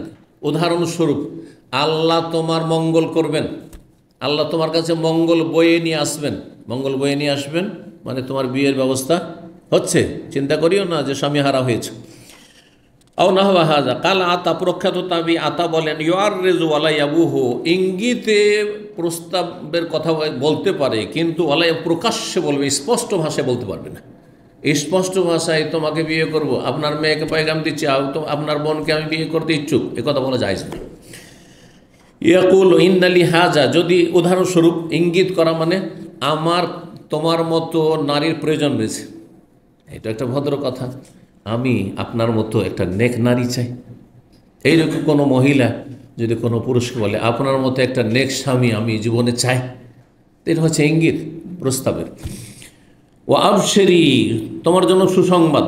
উদাহরণস্বরূপ আল্লাহ তোমার মঙ্গল করবেন, আল্লাহ তোমার কাছে মঙ্গল বয়ে নিয়ে আসবেন। মঙ্গল বয়ে নিয়ে আসবেন মানে তোমার বিয়ের ব্যবস্থা হচ্ছে, চিন্তা করিও না যে স্বামী হারা হয়েছে। আও নাহওয়া হাযা কাল আতা, প্রখ্যাত তাবি আতা বলেন ইউআররিজু ওয়ালা ইয়াবুহু, ইঙ্গিতে প্রস্তাবের কথা বলতে পারে কিন্তু ওয়ালা প্রকাশ্যে বলবে, স্পষ্ট ভাষায় বলতে পারবে না। স্পষ্ট ভাষায় তোমাকে বিয়ে করব, আপনার মেয়েকে পয়গাম দিচ্ছি, আপনার বোনকে আমি বিয়ে করতে ইচ্ছুক, এ কথা বলা যায় না। ইয়াকুল ইন্নালি হাজা, যদি উদাহরণস্বরূপ ইঙ্গিত করা মানে আমার তোমার মতো নারীর প্রয়োজন রয়েছে, এটা একটা ভদ্র কথা, আমি আপনার মতো একটা নেক নারী চাই। এইরকম কোনো মহিলা যদি কোনো পুরুষকে বলে আপনার মতো একটা নেক স্বামী আমি জীবনে চাই, এটা হচ্ছে ইঙ্গিত প্রস্তাবের। ও আবশেরি, তোমার জন্য সুসংবাদ,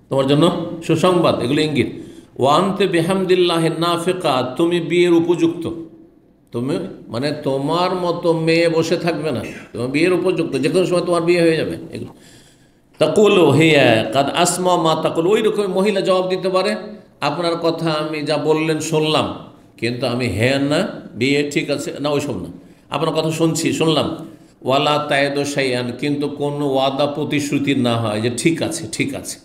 তোমার জন্য সুসংবাদ, এগুলো ইঙ্গিত। ও আনতে বেহামদিল্লাহ নাফিকা, তুমি বিয়ের উপযুক্ত, তুমি মানে তোমার মতো মেয়ে বসে থাকবে না, তোমার বিয়ের উপযুক্ত, যে কোনো সময় তোমার বিয়ে হয়ে যাবে। এগুলো তাকুল হিয়া কাদ আসমা মা তাকুল, ওই রকম মহিলা জবাব দিতে পারে আপনার কথা আমি যা বললেন শুনলাম, কিন্তু আমি হ্যাঁ না বিয়ে ঠিক আছে না ওইসব না, আপনার কথা শুনছি শুনলাম। ওয়ালা তায়েদো শাইআন, কিন্তু কোনো ওয়াদা প্রতিশ্রুতি না হয় যে ঠিক আছে ঠিক আছে,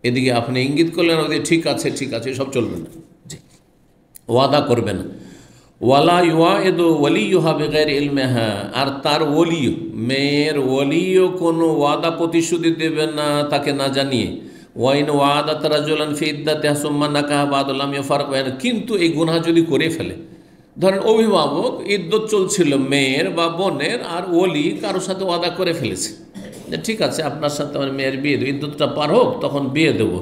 এদিকে আপনি ইঙ্গিত করলেন ওদিকে ঠিক আছে ঠিক আছে, এসব চলবে না, জি ওয়াদা করবে না। ওয়ালা ইউআইদু ওয়ালিয়ুহা বিগাইরি ইলমিহা, আর তার ওলিও, মেয়ের ওলিও কোনো ওয়াদা প্রতিশ্রুতি দেবে না তাকে না জানিয়ে। ওয়াইন ওয়াদাত রাজুলান ফি ইদ্দাতিহা সুম্মা নাকাহা বা'দা লাম ইয়াফারক বাইনা, কিন্তু এই গুনাহ যদি করে ফেলে, ধরেন অভিভাবক ইদ্যত চলছিল মেয়ের বা বোনের, আর ওলি কারোর সাথে ওয়াদা করে ফেলেছে যে ঠিক আছে আপনার সাথে আমার মেয়ের বিয়ে দেবো, ইদ্যতটা পার হোক তখন বিয়ে দেবো,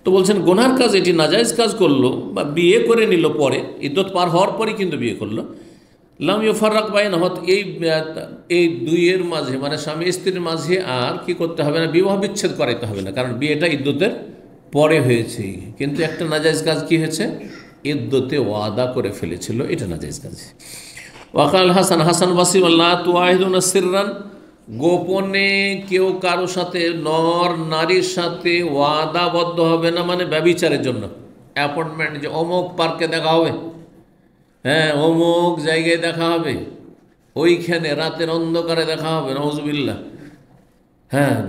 তো বলছেন গুনার কাজ, এটি নাজায়েজ কাজ করলো বা বিয়ে করে নিল পরে, ইদ্যত পার হওয়ার পরই কিন্তু বিয়ে করলো। লাম ইউফাররাক বাইনাহুমা, এই দুইয়ের মাঝে মানে স্বামী স্ত্রীর মাঝে আর কি করতে হবে না, বিবাহ বিচ্ছেদ করাইতে হবে না, কারণ বিয়েটা ইদ্যতের পরে হয়েছে। কিন্তু একটা নাজায়েজ কাজ কি হয়েছে, ইদ্যতে ওয়াদা করে ফেলেছিল, এটা নাজায়েজ কাজ। ওয়াকাল হাসান, হাসান বাসরি আল্লাহ তুআহিদুনা সিররান, গোপনে কেউ কারো সাথে নর নারীর সাথে ওয়াদাবদ্ধ হবে না, মানে ব্যভিচারের জন্য অ্যাপয়েন্টমেন্ট, যে অমুক পার্কে দেখা হবে, অমুক জায়গায় দেখা হবে, ওইখানে রাতের অন্ধকারে দেখা হবে, নাউজুবিল্লাহ,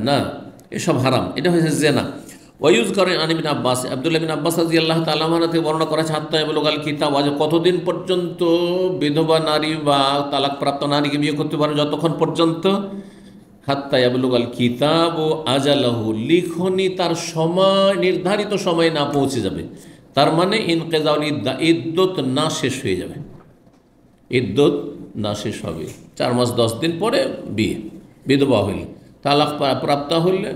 না এসব হারাম, এটা হয়েছে জেনা। ওয়ুজ করে আনিবিন আব্বাস, আব্দুল্লাহ বিন আব্বাস রাদিয়াল্লাহু তাআলা আনহু থেকে বর্ণনা করা আছে হাত্তা ইয়াবলুগাল কিতাব, আজ কতদিন পর্যন্ত বিধবা নারী বা তালাকপ্রাপ্ত নারীকে বিয়ে করতে পারে, যতক্ষণ পর্যন্ত হাত্তা ইয়াবলুগাল কিতাব ও আজালাহু, লিখনি তার সময় নির্ধারিত সময় না পৌঁছে যাবে, তার মানে ইনকিজাউল ইদ্দা, ইদ্যত না শেষ হয়ে যাবে, ইদ্যত না শেষ হবে, 4 মাস 10 দিন পরে বিয়ে। বিধবা হইলে, তালাক প্রাপ্তা হইলে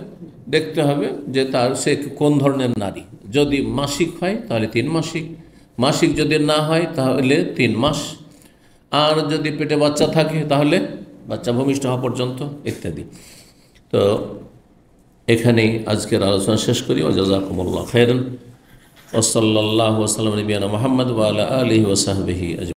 দেখতে হবে যে তার সে কোন ধরনের নারী, যদি মাসিক হয় তাহলে 3 মাসিক, মাসিক যদি না হয় তাহলে 3 মাস, আর যদি পেটে বাচ্চা থাকে তাহলে বাচ্চা ভূমিষ্ঠ হওয়া পর্যন্ত ইত্যাদি। তো এখানেই আজকের আলোচনা শেষ করি। ওয়াজাযাকুমুল্লাহু খাইরান ওয়া সাল্লাল্লাহু ওয়া সাল্লাম নবিয়ানা মুহাম্মদ ওয়া আলা আলিহি ওয়া সাহবিহি।